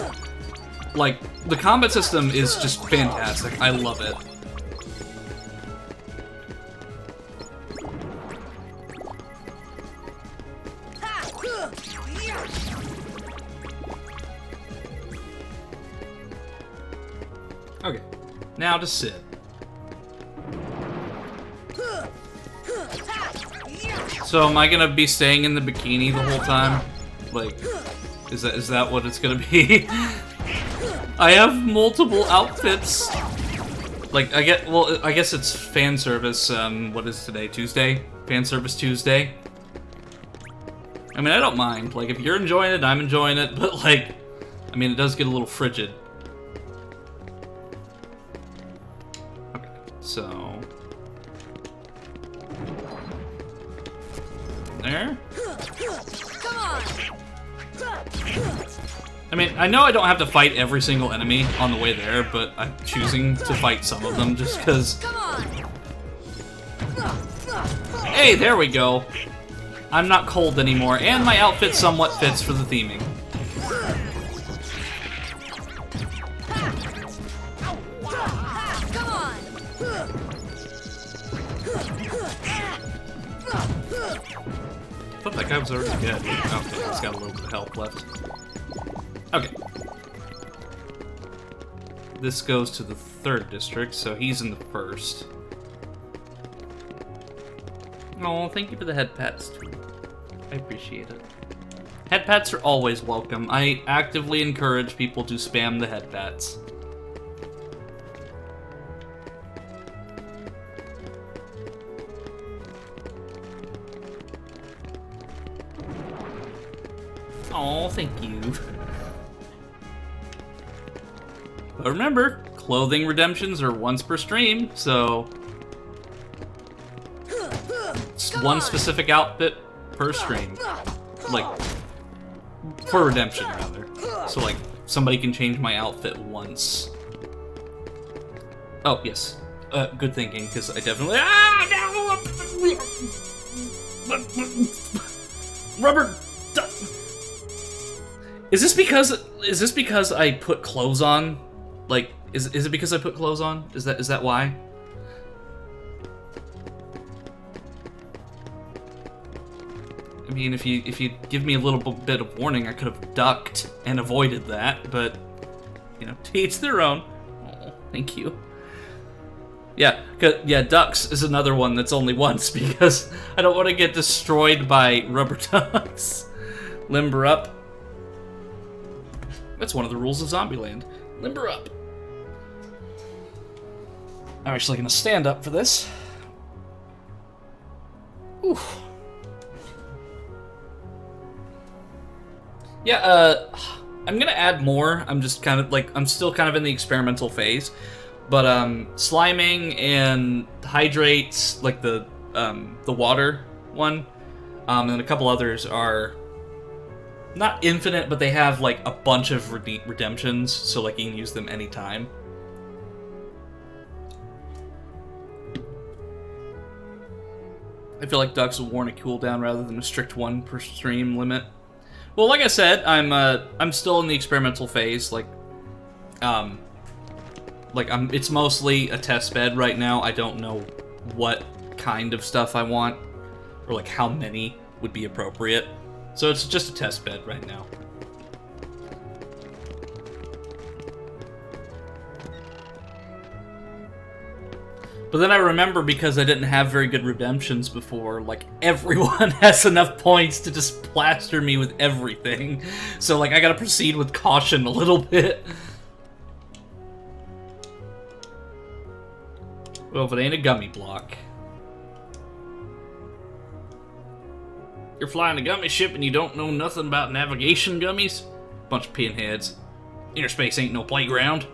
like, the combat system is just fantastic. I love it. Okay, now to Sid. So am I gonna be staying in the bikini the whole time? Like, is that what it's gonna be? I have multiple outfits. Like, I guess it's fan service, what is today, Tuesday? Fan service Tuesday. I mean, I don't mind. Like, if you're enjoying it, I'm enjoying it, but like, I mean, it does get a little frigid. Okay, so... There? Come on! I mean, I know I don't have to fight every single enemy on the way there, but I'm choosing to fight some of them just because... Come on! Hey, there we go! I'm not cold anymore, and my outfit somewhat fits for the theming. Come on! I thought that guy was already dead. Okay, he's got a little bit of health left. Okay. This goes to the 3rd district, so he's in the 1st. Oh, thank you for the head pats, too. I appreciate it. Head pats are always welcome. I actively encourage people to spam the head pats. Oh, thank you. But remember, clothing redemptions are once per stream, so... It's one specific outfit per stream. Like, for redemption, rather. So, like, somebody can change my outfit once. Oh, yes. Good thinking, because I definitely... Ah, no! Rubber... Is this because I put clothes on? Like, is it because I put clothes on? Is that why? I mean, if you give me a little bit of warning, I could have ducked and avoided that, but you know, to each their own. Oh, thank you. Yeah, ducks is another one that's only once because I don't want to get destroyed by rubber ducks. Limber up. That's one of the rules of Zombieland. Limber up. I'm actually gonna stand up for this. Oof. Yeah, I'm gonna add more. I'm just kind of like, I'm still kind of in the experimental phase. But, sliming and hydrates, like the water one, and a couple others are not infinite, but they have, like, a bunch of redemptions, so, like, you can use them anytime. I feel like ducks will warrant a cooldown rather than a strict 1 per stream limit. Well, like I said, I'm still in the experimental phase, it's mostly a test bed right now. I don't know what kind of stuff I want, or like how many would be appropriate. So it's just a test bed right now. But then I remember, because I didn't have very good redemptions before, like, everyone has enough points to just plaster me with everything. So, like, I gotta proceed with caution a little bit. Well, if it ain't a gummy block. You're flying a gummy ship and you don't know nothing about navigation gummies? Bunch of pinheads. Inner space ain't no playground.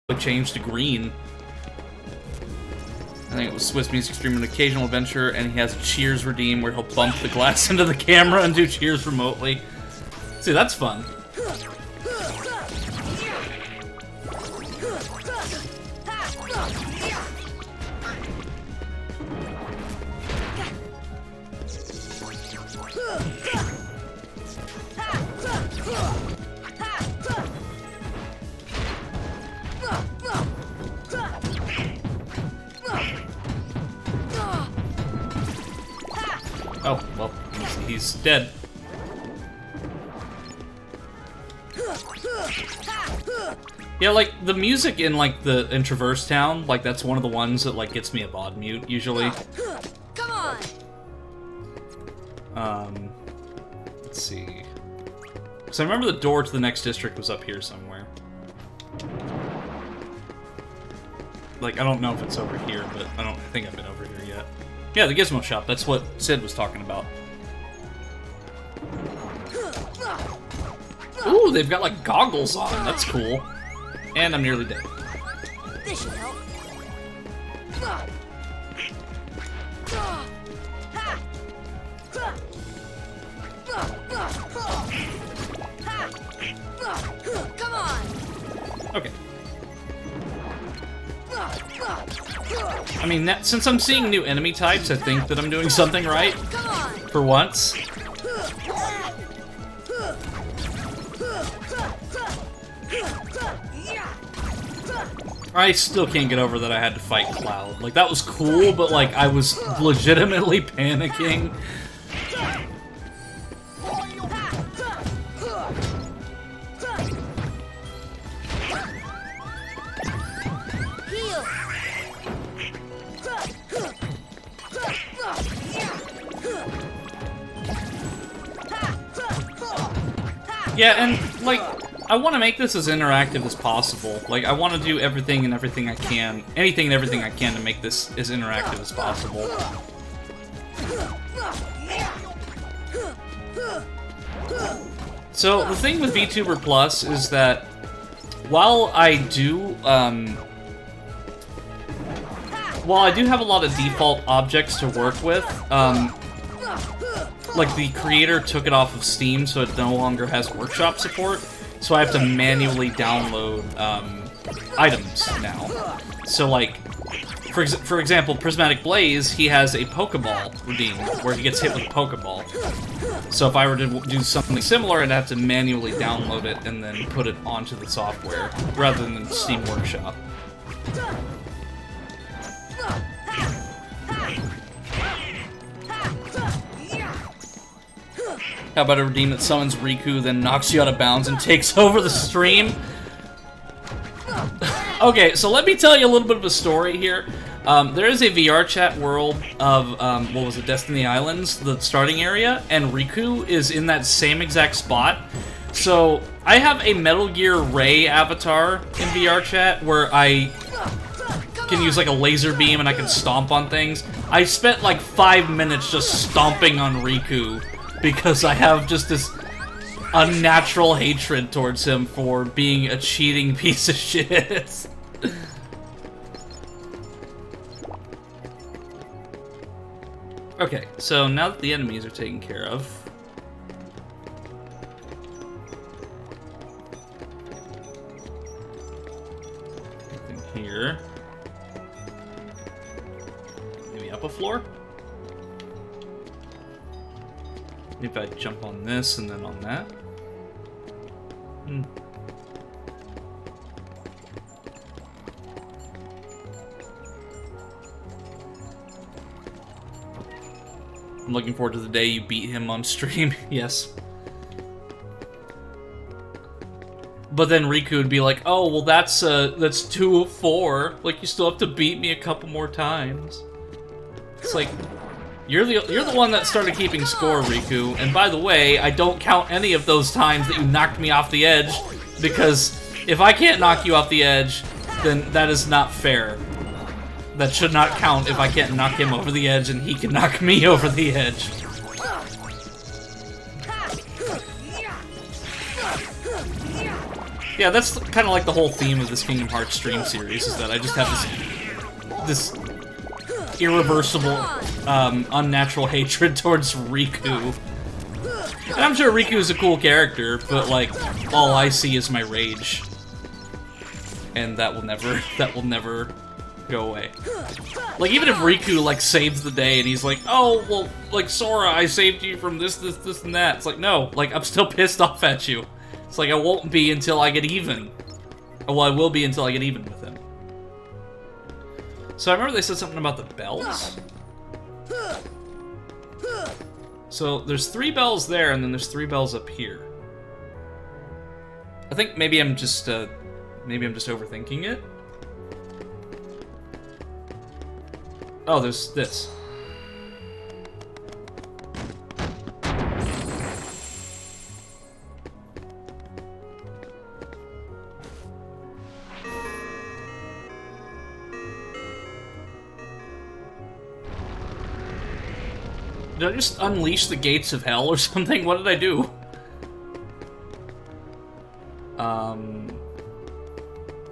it changed to green. I think it was Swiss Music Stream, an occasional adventure, and he has a Cheers redeem where he'll bump the glass into the camera and do Cheers remotely. See, that's fun. Oh, well, he's dead. Yeah, like, the music in, like, in Traverse Town, like, that's one of the ones that, like, gets me a bod mute, usually. Come on! Let's see. So I remember the door to the next district was up here somewhere. Like, I don't know if it's over here, but I don't think I've been over here yet. Yeah, the Gizmo Shop, that's what Sid was talking about. Ooh, they've got, like, goggles on. That's cool. And I'm nearly dead. This should help. Come on! Okay. I mean, since I'm seeing new enemy types, I think that I'm doing something right. Come on! For once. I still can't get over that I had to fight Cloud. Like, that was cool, but, like, I was legitimately panicking. Yeah, and, like, I want to make this as interactive as possible. Like, I want to do everything and everything I can, anything and everything I can to make this as interactive as possible. So, the thing with VTuber Plus is that while I do have a lot of default objects to work with, like, the creator took it off of Steam, so it no longer has workshop support, so I have to manually download items now. So, like, for example, Prismatic Blaze, he has a Pokeball redeem, where he gets hit with a Pokeball. So if I were to do something similar, I'd have to manually download it and then put it onto the software, rather than Steam Workshop. How about a redeem that summons Riku, then knocks you out of bounds and takes over the stream? Okay, so let me tell you a little bit of a story here. There is a VR chat world of, what was it, Destiny Islands, the starting area, and Riku is in that same exact spot. So, I have a Metal Gear Ray avatar in VR chat where I can use like a laser beam and I can stomp on things. I spent like 5 minutes just stomping on Riku because I have just this unnatural hatred towards him for being a cheating piece of shit. Okay, so now that the enemies are taken care of, anything here, maybe up a floor? Maybe if I jump on this and then on that. I'm looking forward to the day you beat him on stream. Yes. But then Riku would be like, "Oh, well, that's 2 of 4. Like, you still have to beat me a couple more times." It's like, you're the one that started keeping score, Riku. And by the way, I don't count any of those times that you knocked me off the edge, because if I can't knock you off the edge, then that is not fair. That should not count if I can't knock him over the edge and he can knock me over the edge. Yeah, that's kind of like the whole theme of this Kingdom Hearts stream series, is that I just have this irreversible, unnatural hatred towards Riku. And I'm sure Riku is a cool character, but like, all I see is my rage. And that will never go away. Like, even if Riku, like, saves the day and he's like, oh, well, like, Sora, I saved you from this, and that. It's like, no, like, I'm still pissed off at you. It's like, I won't be until I get even. Well, I will be until I get even with him. So I remember they said something about the bells. So there's 3 bells there, and then there's 3 bells up here. I think maybe I'm just overthinking it. Oh, there's this. Did I just unleash the gates of hell or something? What did I do?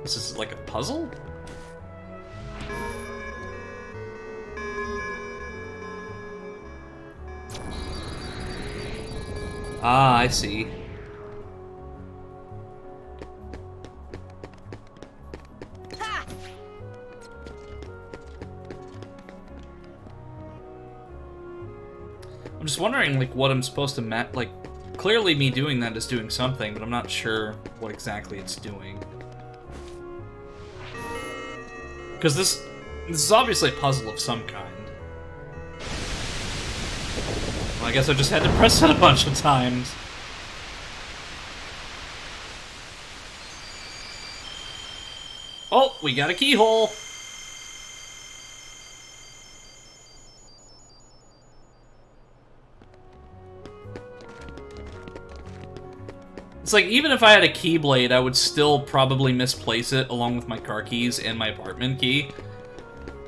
This is like a puzzle? Ah, I see. I'm just wondering, like, what I'm supposed to like, clearly me doing that is doing something, but I'm not sure what exactly it's doing. Because this is obviously a puzzle of some kind. Well, I guess I just had to press it a bunch of times. Oh, we got a keyhole! It's like, even if I had a Keyblade, I would still probably misplace it along with my car keys and my apartment key.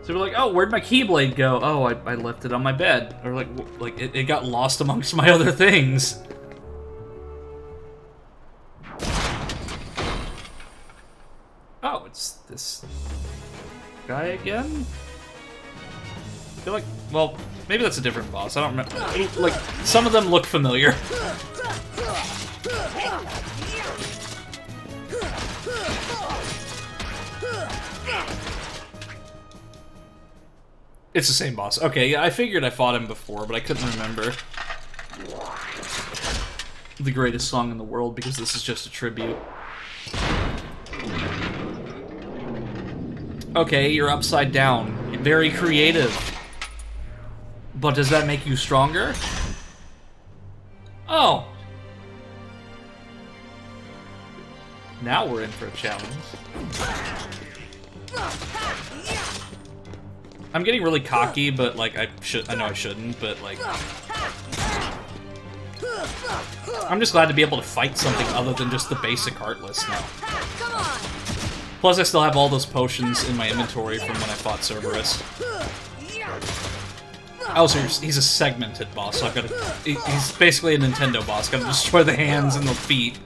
So we're like, oh, where'd my Keyblade go? Oh, I left it on my bed. Or like it got lost amongst my other things. Oh, it's this guy again? I feel like, well, maybe that's a different boss. I don't remember. Like, some of them look familiar. It's the same boss. Okay, yeah, I figured I fought him before, but I couldn't remember the greatest song in the world because this is just a tribute. Okay, you're upside down. You're very creative. But does that make you stronger? Oh. Now we're in for a challenge. I'm getting really cocky, but like I know I shouldn't, but like I'm just glad to be able to fight something other than just the basic Heartless now. Plus I still have all those potions in my inventory from when I fought Cerberus. Oh, so he's a segmented boss, so I've got to... He's basically a Nintendo boss, gotta destroy the hands and the feet.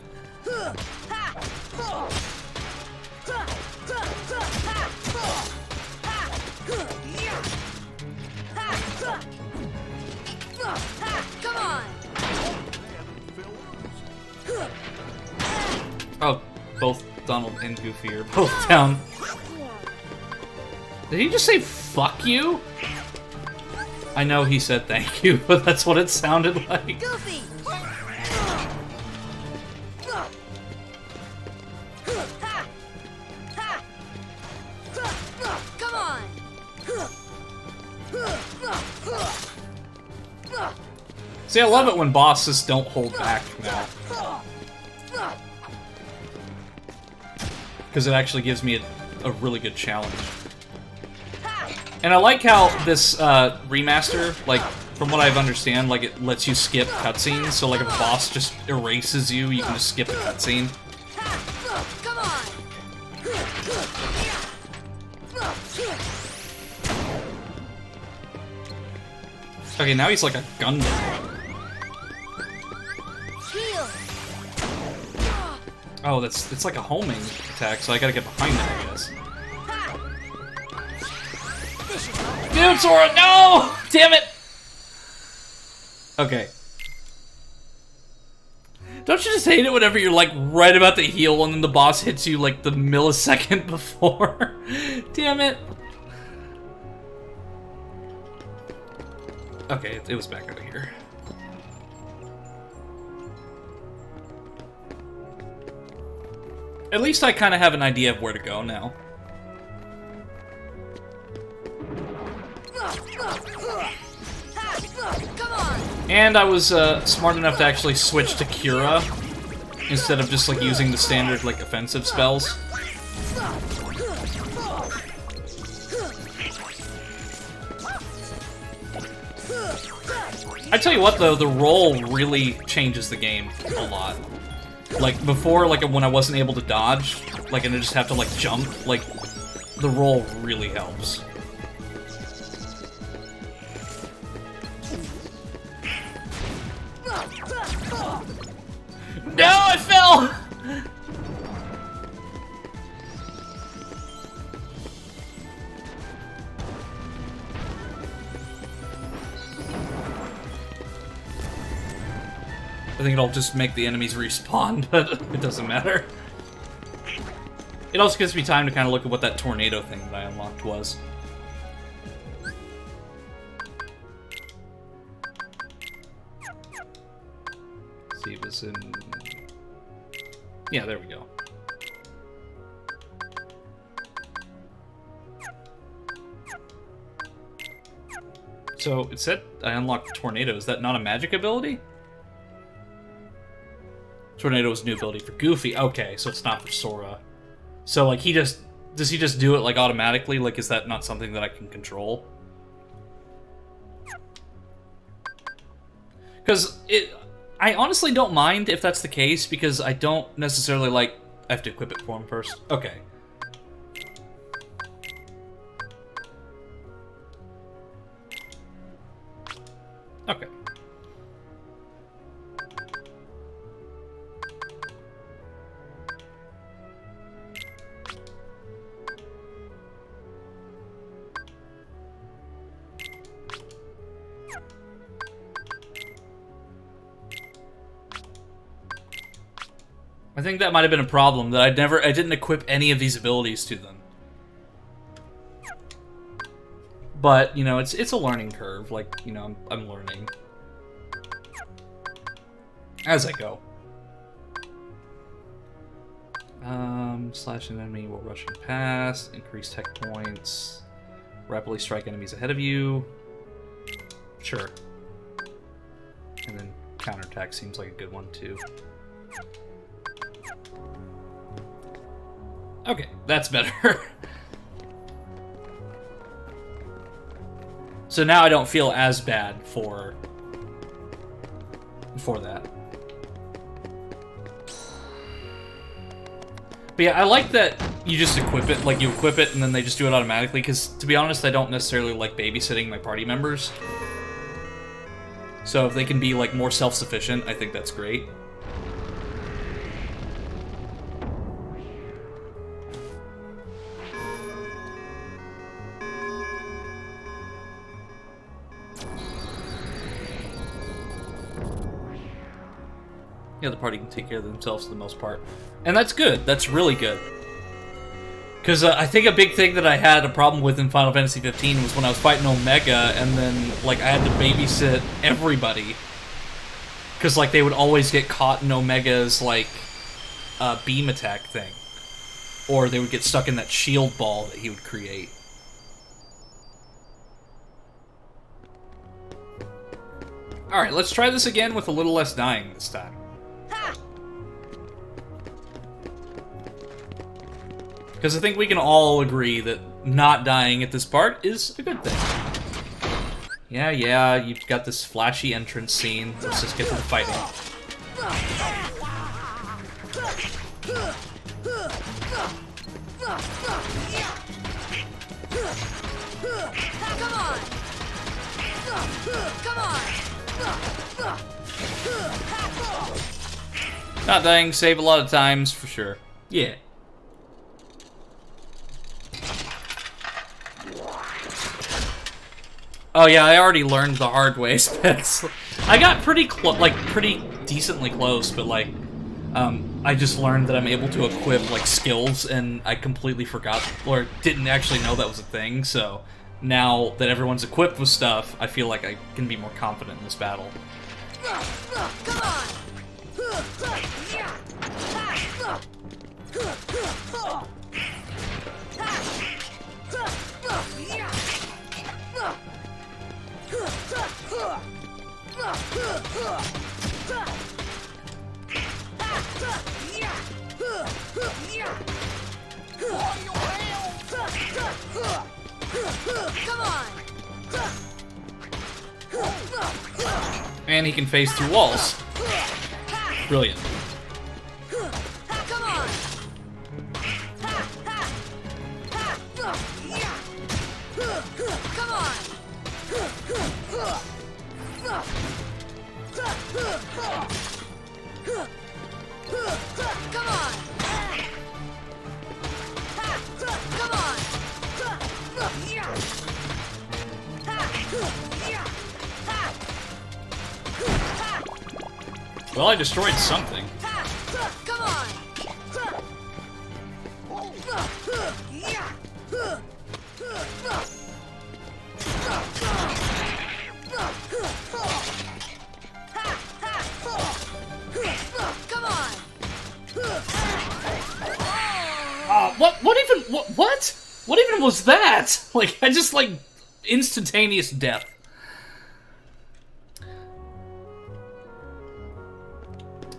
Oh, both Donald and Goofy are both down. Did he just say, fuck you? I know he said thank you, but that's what it sounded like. Goofy! Come on! See, I love it when bosses don't hold back now. Because it actually gives me a really good challenge. And I like how this remaster, like, from what I understand, like, it lets you skip cutscenes, so like if a boss just erases you, you can just skip a cutscene. Come on! Okay, now he's like a Gundam. Heal! Oh, Oh, it's like a homing attack, so I gotta get behind it, I guess. Dude, Sora, no! Damn it! Okay. Don't you just hate it whenever you're like right about to heal and then the boss hits you like the millisecond before? Damn it. Okay, it was back over here. At least I kind of have an idea of where to go now. And I was smart enough to actually switch to Cura instead of just like using the standard like offensive spells. I tell you what though, the roll really changes the game a lot. Like before, like when I wasn't able to dodge, like and I just have to like jump, like the roll really helps. No, I fell! I think it'll just make the enemies respawn, but it doesn't matter. It also gives me time to kind of look at what that tornado thing that I unlocked was. See, it was in... Yeah, there we go. So, it said I unlocked Tornado. Is that not a magic ability? Tornado is a new ability for Goofy. Okay, so it's not for Sora. So, like, does he just do it, like, automatically? Like, is that not something that I can control? Because I honestly don't mind if that's the case, because I don't necessarily, like... I have to equip it for him first. Okay. Okay. I think that might have been a problem, that I didn't equip any of these abilities to them. But, you know, it's a learning curve, like, you know, I'm learning. As I go. Slash an enemy while rushing past, increase tech points, rapidly strike enemies ahead of you. Sure. And then counterattack seems like a good one, too. Okay, that's better. So now I don't feel as bad for that. But yeah, I like that you just equip it, like you equip it and then they just do it automatically, because to be honest, I don't necessarily like babysitting my party members. So if they can be like more self-sufficient, I think that's great. Yeah, the party can take care of themselves for the most part. And that's good. That's really good. Because I think a big thing that I had a problem with in Final Fantasy 15 was when I was fighting Omega, and then, like, I had to babysit everybody. Because, like, they would always get caught in Omega's, like, beam attack thing. Or they would get stuck in that shield ball that he would create. Alright, let's try this again with a little less dying this time. Because I think we can all agree that not dying at this part is a good thing. Yeah, you've got this flashy entrance scene. Let's just get to the fighting. Come on! Not dying, save a lot of times, for sure. Yeah. Oh yeah, I already learned the hard way, Specs. I got pretty pretty decently close, but like, I just learned that I'm able to equip like skills, and I completely forgot or didn't actually know that was a thing. So now that everyone's equipped with stuff, I feel like I can be more confident in this battle. Come on! Come on! And he can phase through walls. Brilliant. Come on! Come on! Come on! Come on! Well, I destroyed something. Come on! Come on! What even was that? Like, I just, like, instantaneous death.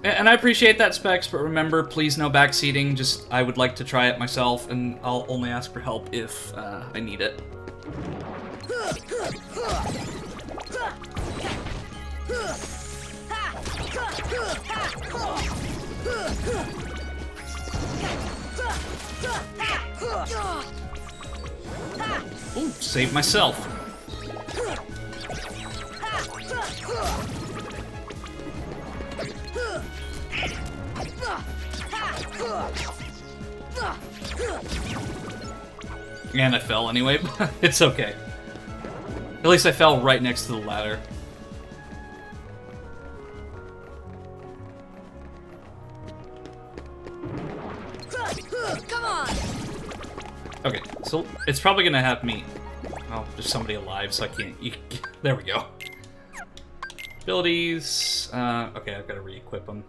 And I appreciate that, Specs, but remember, please no backseating. Just, I would like to try it myself, and I'll only ask for help if I need it. Ooh, save myself. And I fell anyway, but it's okay. At least I fell right next to the ladder. Come on! Okay, so it's probably gonna have me. Oh, there's somebody alive, so I can't. There we go. Abilities. Okay, I've got to re-equip them.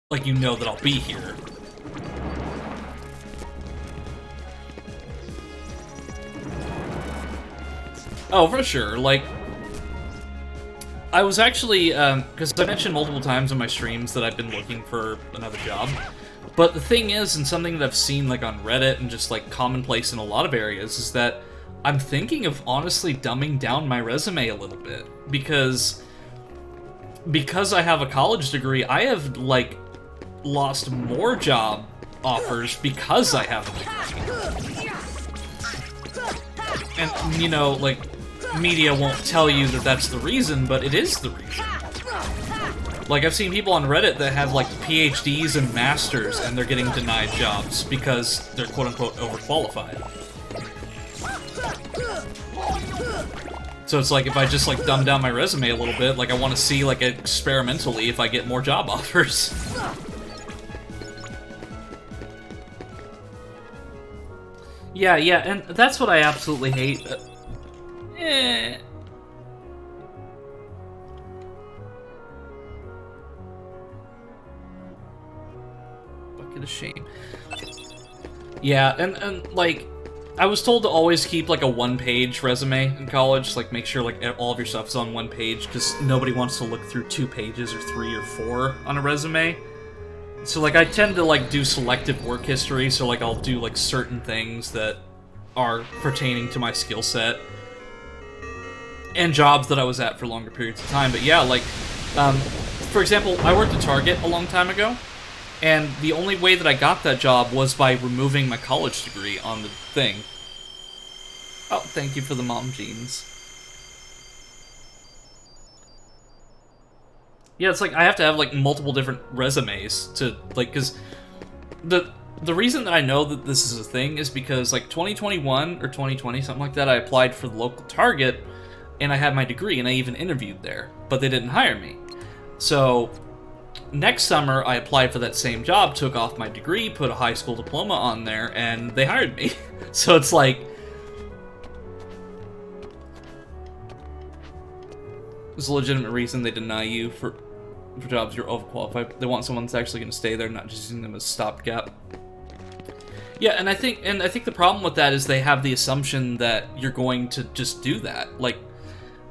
like, you know that I'll be here. Oh, for sure, like, I was actually, because I mentioned multiple times on my streams that I've been looking for another job, but the thing is, and something that I've seen, like, on Reddit and just, like, commonplace in a lot of areas, is that I'm thinking of honestly dumbing down my resume a little bit, because I have a college degree, I have, like, lost more job offers because I have a degree. And, you know, like, media won't tell you that that's the reason, but it is the reason. Like, I've seen people on Reddit that have, like, PhDs and masters, and they're getting denied jobs because they're quote-unquote overqualified. So it's like, if I just, like, dumb down my resume a little bit, like, I want to see, like, experimentally if I get more job offers. Yeah, and that's what I absolutely hate. Bucket of shame. Yeah, and like, I was told to always keep, like, a one-page resume in college, like, make sure, like, all of your stuff is on one page, because nobody wants to look through 2 pages or 3 or 4 on a resume. So, like, I tend to, like, do selective work history, so, like, I'll do, like, certain things that are pertaining to my skill set, and jobs that I was at for longer periods of time. But yeah, like, for example, I worked at Target a long time ago, and the only way that I got that job was by removing my college degree on the thing. Oh, thank you for the mom jeans. Yeah, it's like, I have to have, like, multiple different resumes to, like, because the reason that I know that this is a thing is because, like, 2021 or 2020, something like that, I applied for the local Target, and I had my degree, and I even interviewed there, but they didn't hire me. So, next summer, I applied for that same job, took off my degree, put a high school diploma on there, and they hired me. So it's like, there's a legitimate reason they deny you for jobs you're overqualified. They want someone that's actually going to stay there, not just using them as stopgap. Yeah, and I think the problem with that is they have the assumption that you're going to just do that. Like,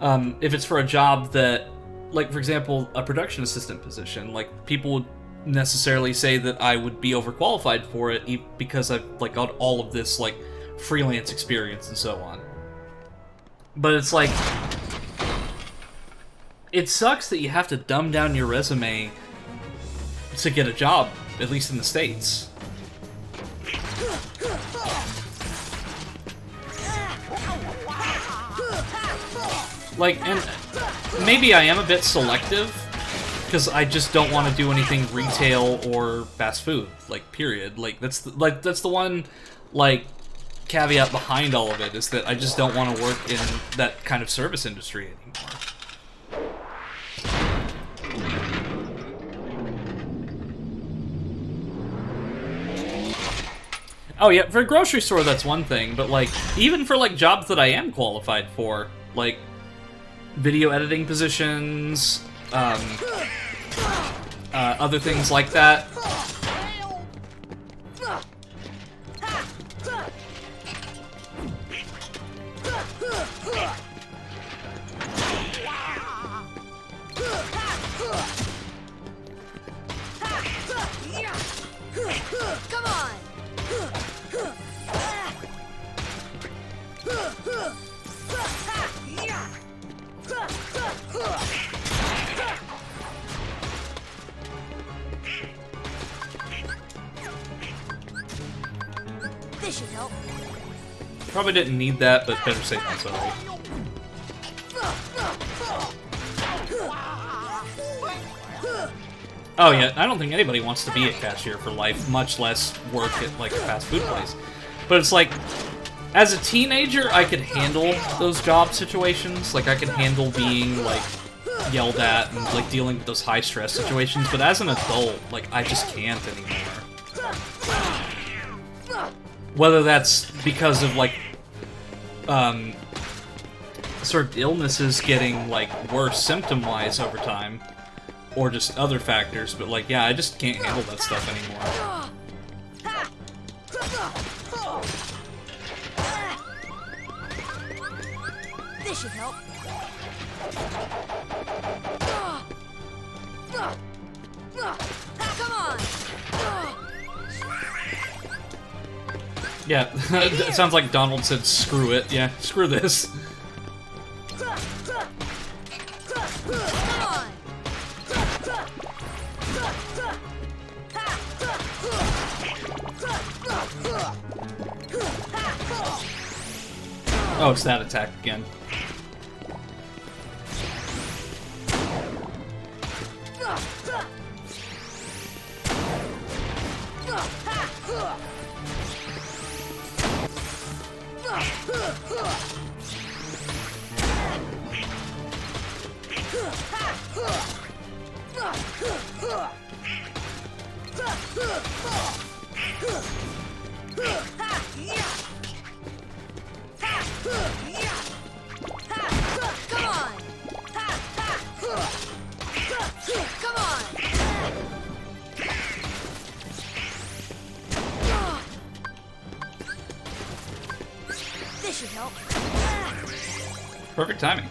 if it's for a job that, like, for example, a production assistant position, like, people would necessarily say that I would be overqualified for it because I've, like, got all of this, like, freelance experience and so on. But it's like, it sucks that you have to dumb down your resume to get a job, at least in the States. Like, and maybe I am a bit selective, because I just don't want to do anything retail or fast food, like, period. Like, that's the one, like, caveat behind all of it, is that I just don't want to work in that kind of service industry anymore. Oh yeah, for a grocery store that's one thing, but, like, even for, like, jobs that I am qualified for, like, video editing positions, other things like that. Come on! This should help. Probably didn't need that, but better safe than sorry. Oh yeah, I don't think anybody wants to be a cashier for life, much less work at, like, a fast food place. But it's like, as a teenager, I could handle those job situations. Like, I could handle being, like, yelled at and, like, dealing with those high-stress situations. But as an adult, like, I just can't anymore. Whether that's because of, like, sort of illnesses getting, like, worse symptom-wise over time, or just other factors, but like, yeah, I just can't handle that stuff anymore. This should help. Come on! Yeah, it sounds like Donald said, screw it. Yeah, screw this. Oh, it's that attack again. This should help. Perfect timing.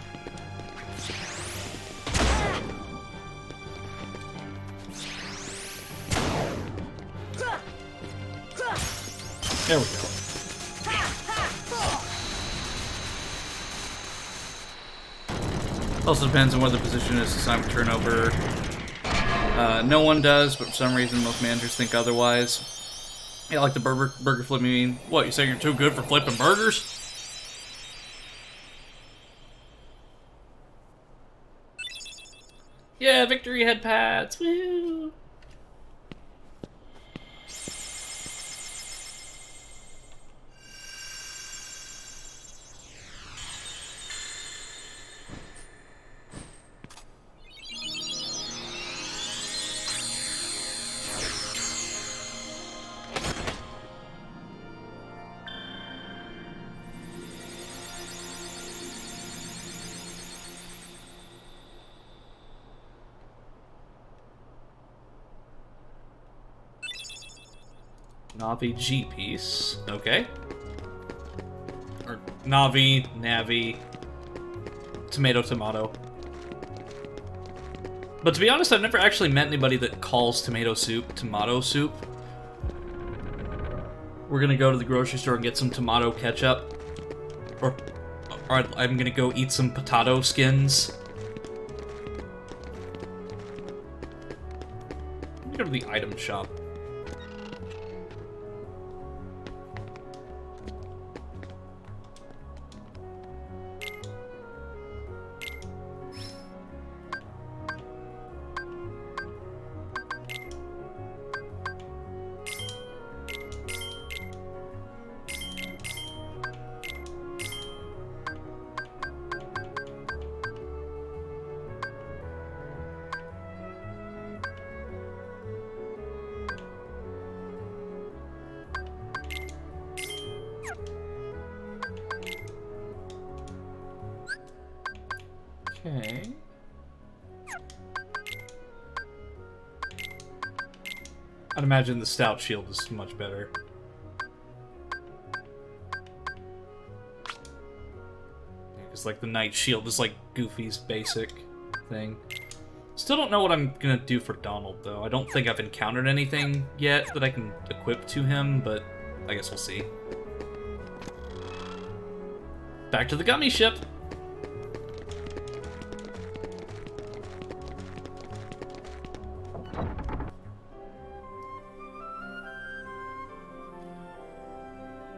There we go. Also depends on what the position is assigned turnover. No one does, but for some reason most managers think otherwise. Yeah, like the burger flip. You mean what? You saying you're too good for flipping burgers? Yeah, victory head pads. Woo! Navi G piece. Okay. Or Navi, Navi, tomato. But to be honest, I've never actually met anybody that calls tomato soup tomato soup. We're gonna go to the grocery store and get some tomato ketchup. Or I'm gonna go eat some potato skins. Let me go to the item shop. Okay. I'd imagine the stout shield is much better. Because like the knight shield is like Goofy's basic thing. Still don't know what I'm gonna do for Donald though. I don't think I've encountered anything yet that I can equip to him, but I guess we'll see. Back to the gummy ship.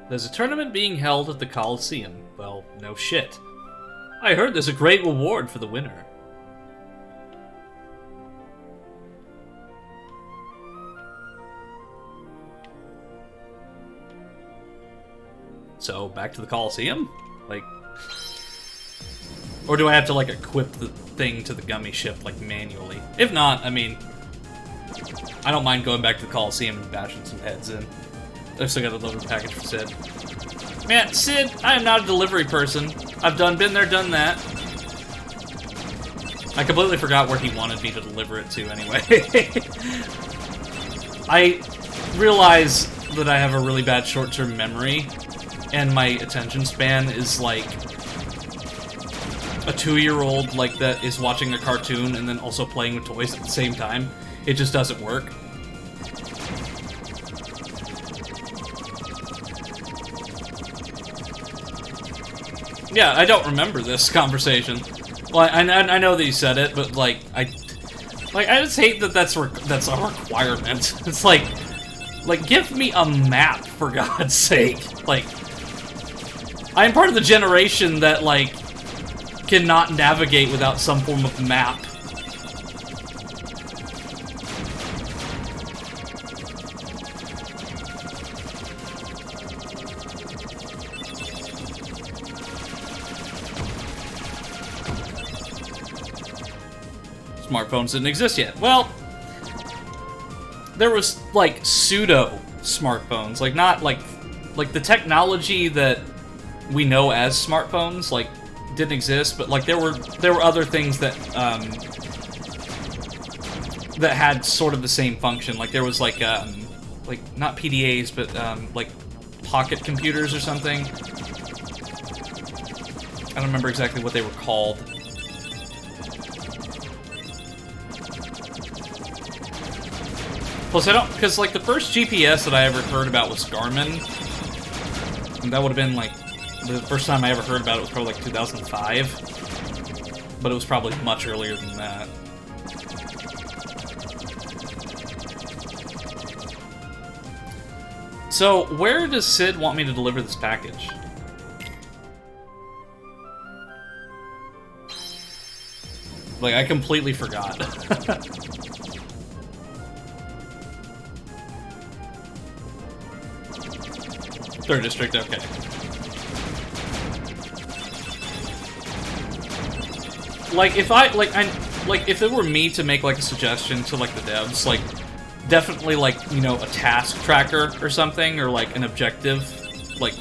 There's a tournament being held at the Coliseum. Well, no shit. I heard there's a great reward for the winner. So, back to the Coliseum? Like... Or do I have to, like, equip the thing to the gummy ship, like, manually? If not, I mean... I don't mind going back to the Coliseum and bashing some heads in. I've still got a delivery package for Sid. Man, Sid, I am not a delivery person. I've been there, done that. I completely forgot where he wanted me to deliver it to anyway. I realize that I have a really bad short-term memory, and my attention span is like a 2-year-old like that is watching a cartoon and then also playing with toys at the same time. It just doesn't work. Yeah, I don't remember this conversation. Well, I know that you said it, but like I just hate that that's a requirement. It's like give me a map for God's sake. Like, I'm part of the generation that like cannot navigate without some form of map. Smartphones didn't exist yet. Well, there was like pseudo smartphones, like not like the technology that we know as smartphones like didn't exist, but like there were other things that that had sort of the same function. Like there was like not PDAs, but like pocket computers or something. I don't remember exactly what they were called. Plus, because like the first GPS that I ever heard about was Garmin. And that would have been like, the first time I ever heard about it was probably like 2005. But it was probably much earlier than that. So, where does Sid want me to deliver this package? Like, I completely forgot. Third district, okay. Like if if it were me to make like a suggestion to like the devs, like definitely like, you know, a task tracker or something, or like an objective, like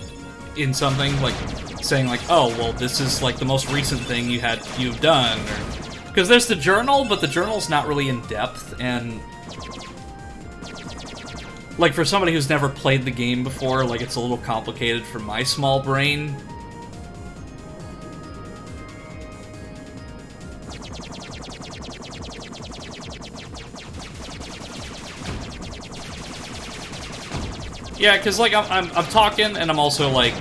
in something, like saying like, oh well, this is like the most recent thing you've done, or because there's the journal, but the journal's not really in depth, and like, for somebody who's never played the game before, like, it's a little complicated for my small brain. Yeah, because, like, I'm talking, and I'm also, like,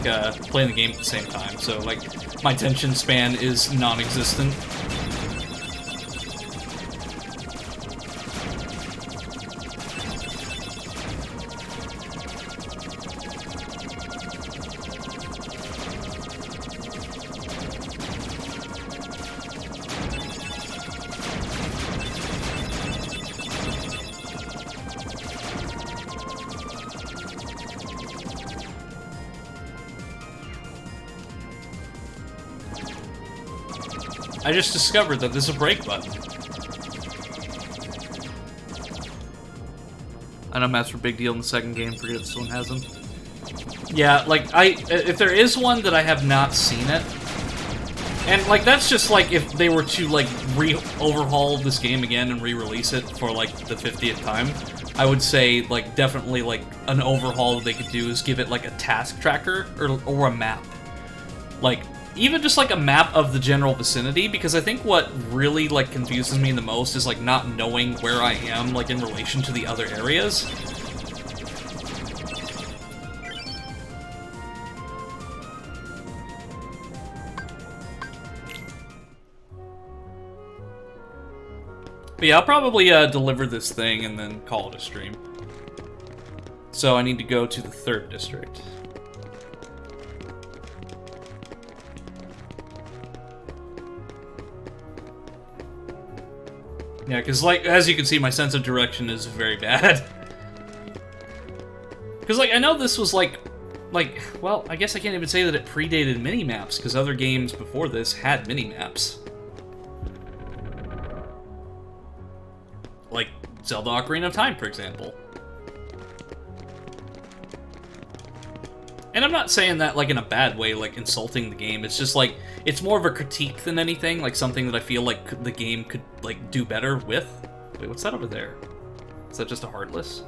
playing the game at the same time, so, like, my attention span is non-existent. I just discovered that there's a break button. I know maps were a big deal in the second game, forget if this one has them. Yeah, like, if there is one that I have not seen it, and, like, that's just, like, if they were to, like, overhaul this game again and re-release it for, like, the 50th time, I would say, like, definitely, like, an overhaul that they could do is give it, like, a task tracker, or a map. Like, even just, like, a map of the general vicinity, because I think what really, like, confuses me the most is, like, not knowing where I am, like, in relation to the other areas. But yeah, I'll probably deliver this thing and then call it a stream. So I need to go to the 3rd district. Yeah, because, like, as you can see, my sense of direction is very bad. Because, like, I know this was, like, well, I guess I can't even say that it predated mini-maps, because other games before this had mini-maps. Like, Zelda Ocarina of Time, for example. And I'm not saying that like in a bad way, like insulting the game. It's just like, it's more of a critique than anything, like something that I feel like the game could like do better with. Wait, what's that over there? Is that just a Heartless?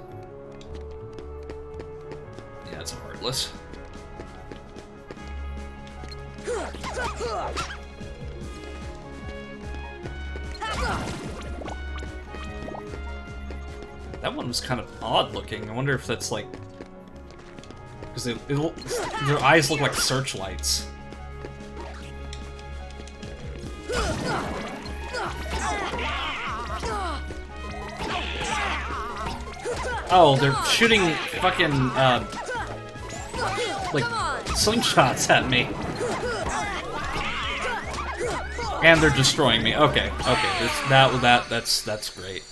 Yeah, it's a Heartless. That one was kind of odd looking. I wonder if that's like... Because their eyes look like searchlights. Oh, they're shooting fucking, like, slingshots at me. And they're destroying me. Okay, that's great.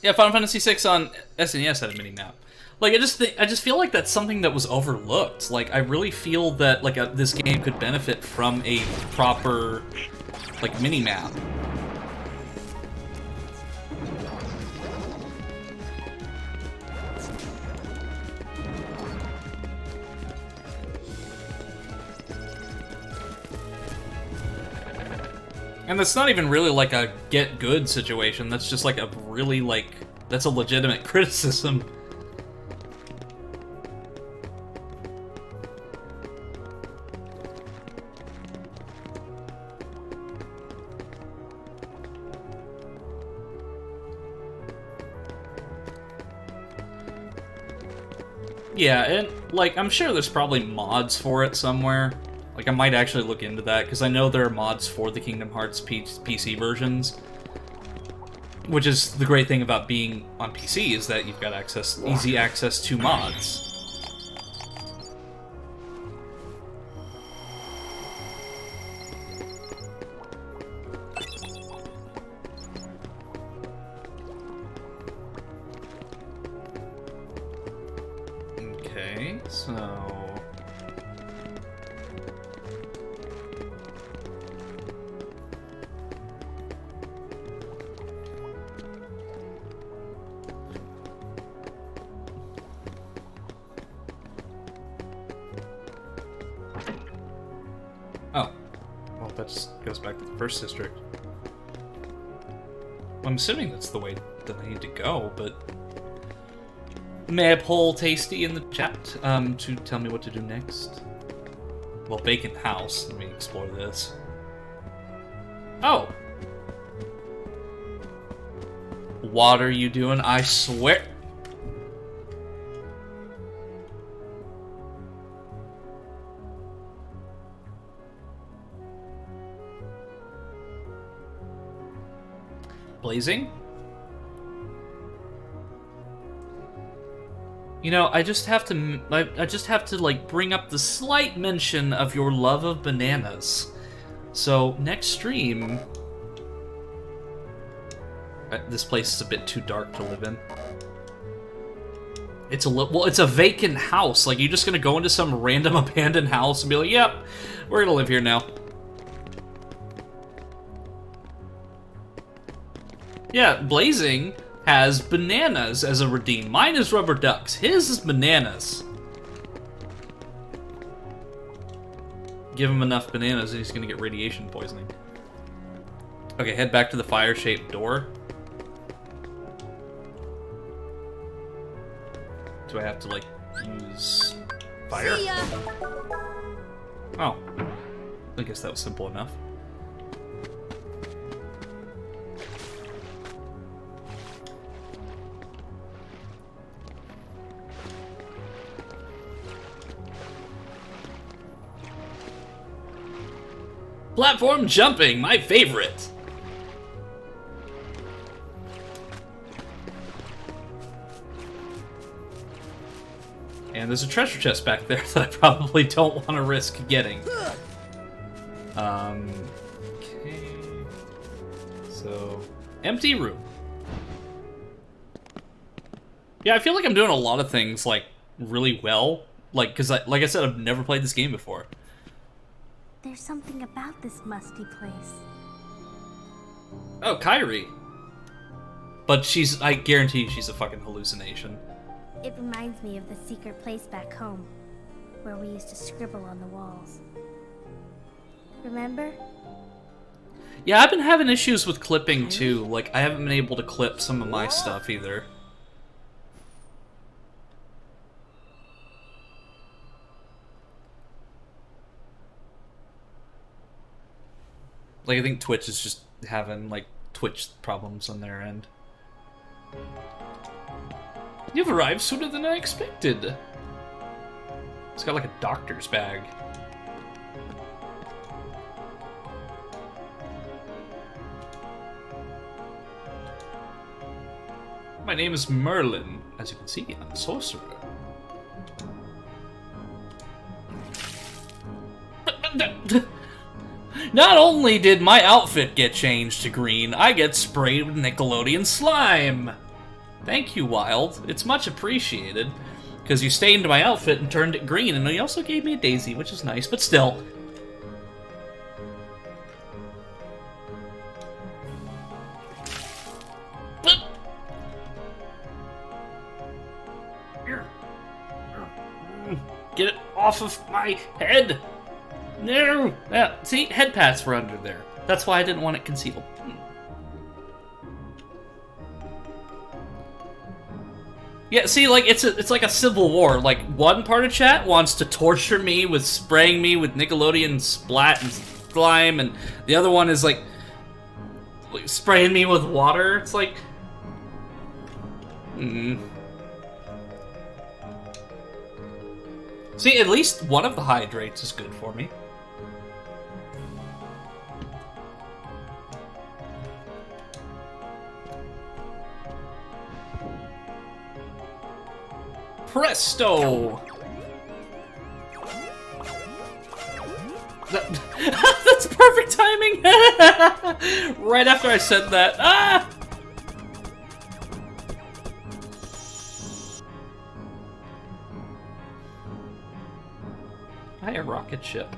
Yeah, Final Fantasy VI on SNES had a mini-map. Like, I just feel like that's something that was overlooked. Like, I really feel that, like, this game could benefit from a proper, like, mini-map. And that's not even really like a get good situation, that's just like a really like, that's a legitimate criticism. Yeah, and like, I'm sure there's probably mods for it somewhere. Like, I might actually look into that, because I know there are mods for the Kingdom Hearts PC versions. Which is the great thing about being on PC, is that you've got easy access to mods. Okay, so... Oh. Well, that just goes back to the first district. I'm assuming that's the way that I need to go, but... May I poll Tasty in the chat to tell me what to do next? Well, vacant house. Let me explore this. Oh! What are you doing? I swear... Blazing? You know, I just have to like bring up the slight mention of your love of bananas. So next stream, this place is a bit too dark to live in. It's it's a vacant house. Like, you're just gonna go into some random abandoned house and be like, "Yep, we're gonna live here now." Yeah, Blazing has bananas as a redeem. Mine is rubber ducks. His is bananas. Give him enough bananas and he's gonna get radiation poisoning. Okay, head back to the fire-shaped door. Do I have to, like, use fire? See ya. Oh. I guess that was simple enough. Platform jumping, my favorite! And there's a treasure chest back there that I probably don't want to risk getting. Okay... So... Empty room. Yeah, I feel like I'm doing a lot of things, like, really well. Like, because, like I said, I've never played this game before. There's something about this musty place. Oh, Kairi. But I guarantee she's a fucking hallucination. It reminds me of the secret place back home, where we used to scribble on the walls. Remember? Yeah, I've been having issues with clipping too. Like, I haven't been able to clip some of my stuff either. Like, I think Twitch is just having, like, Twitch problems on their end. You've arrived sooner than I expected. It's got, like, a doctor's bag. My name is Merlin. As you can see, I'm a sorcerer. Not only did my outfit get changed to green, I get sprayed with Nickelodeon slime. Thank you, Wild. It's much appreciated. Because you stained my outfit and turned it green, and you also gave me a daisy, which is nice, but still. Get it off of my head! No! Yeah, see, head pads were under there. That's why I didn't want it concealed. Yeah, see, like, it's like a civil war. Like, one part of chat wants to torture me with spraying me with Nickelodeon splat and slime, and the other one is, like spraying me with water. It's like... See, at least one of the hydrates is good for me. Presto! That's perfect timing! Right after I said that. Ah! Hi, a rocket ship.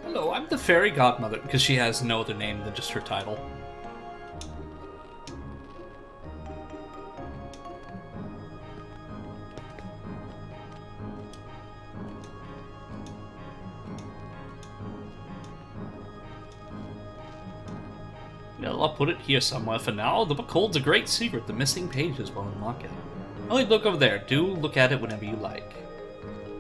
Hello, I'm the fairy godmother, because she has no other name than just her title. Well, I'll put it here somewhere for now. The book holds a great secret. The missing pages will unlock it. Only look over there. Do look at it whenever you like.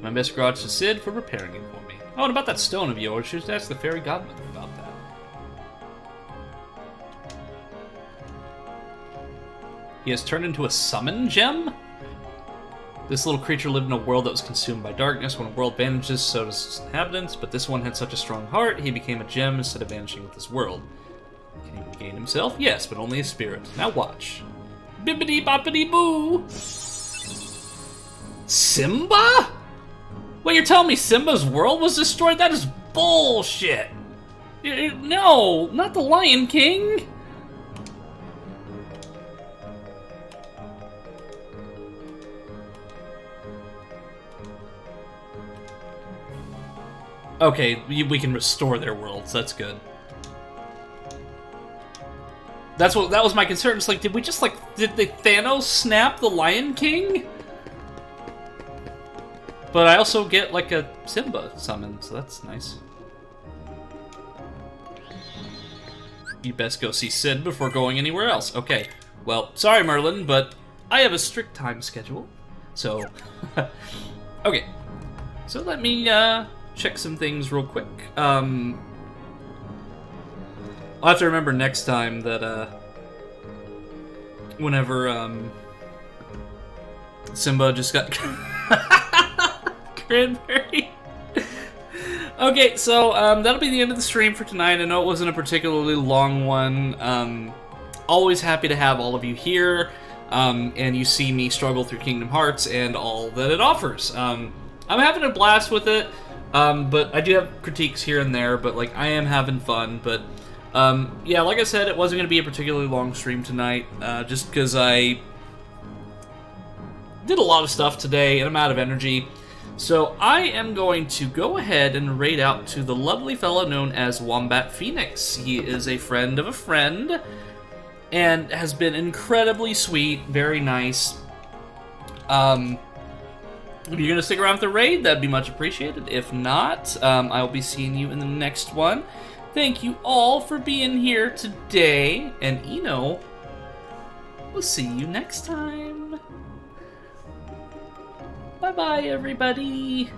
My best regards to Sid for repairing it for me. Oh, and about that stone of yours, you should ask the fairy godmother about that. He has turned into a summon gem? This little creature lived in a world that was consumed by darkness. When a world vanishes, so does its inhabitants, but this one had such a strong heart, he became a gem instead of vanishing with this world. Can he regain himself? Yes, but only a spirit. Now watch. Bibbidi boppity boo! Simba? Wait, you're telling me Simba's world was destroyed? That is bullshit! No, not the Lion King! Okay, we can restore their worlds, that's good. That was my concern. It's like, did we just, like, did the Thanos snap the Lion King? But I also get, like, a Simba summon, so that's nice. You best go see Sid before going anywhere else. Okay, well, sorry Merlin, but I have a strict time schedule, so... Okay, so let me, check some things real quick. I'll have to remember next time that, whenever, Simba just got cranberry. Okay, so, that'll be the end of the stream for tonight. I know it wasn't a particularly long one. Always happy to have all of you here, and you see me struggle through Kingdom Hearts and all that it offers. I'm having a blast with it. But I do have critiques here and there, but, like, I am having fun. But, yeah, like I said, it wasn't going to be a particularly long stream tonight, just because I did a lot of stuff today, and I'm out of energy. So I am going to go ahead and raid out to the lovely fellow known as Wombat Phoenix. He is a friend of a friend, and has been incredibly sweet, very nice. If you're gonna stick around for the raid, that'd be much appreciated. If not, I'll be seeing you in the next one. Thank you all for being here today, and Eno, we'll see you next time. Bye-bye, everybody.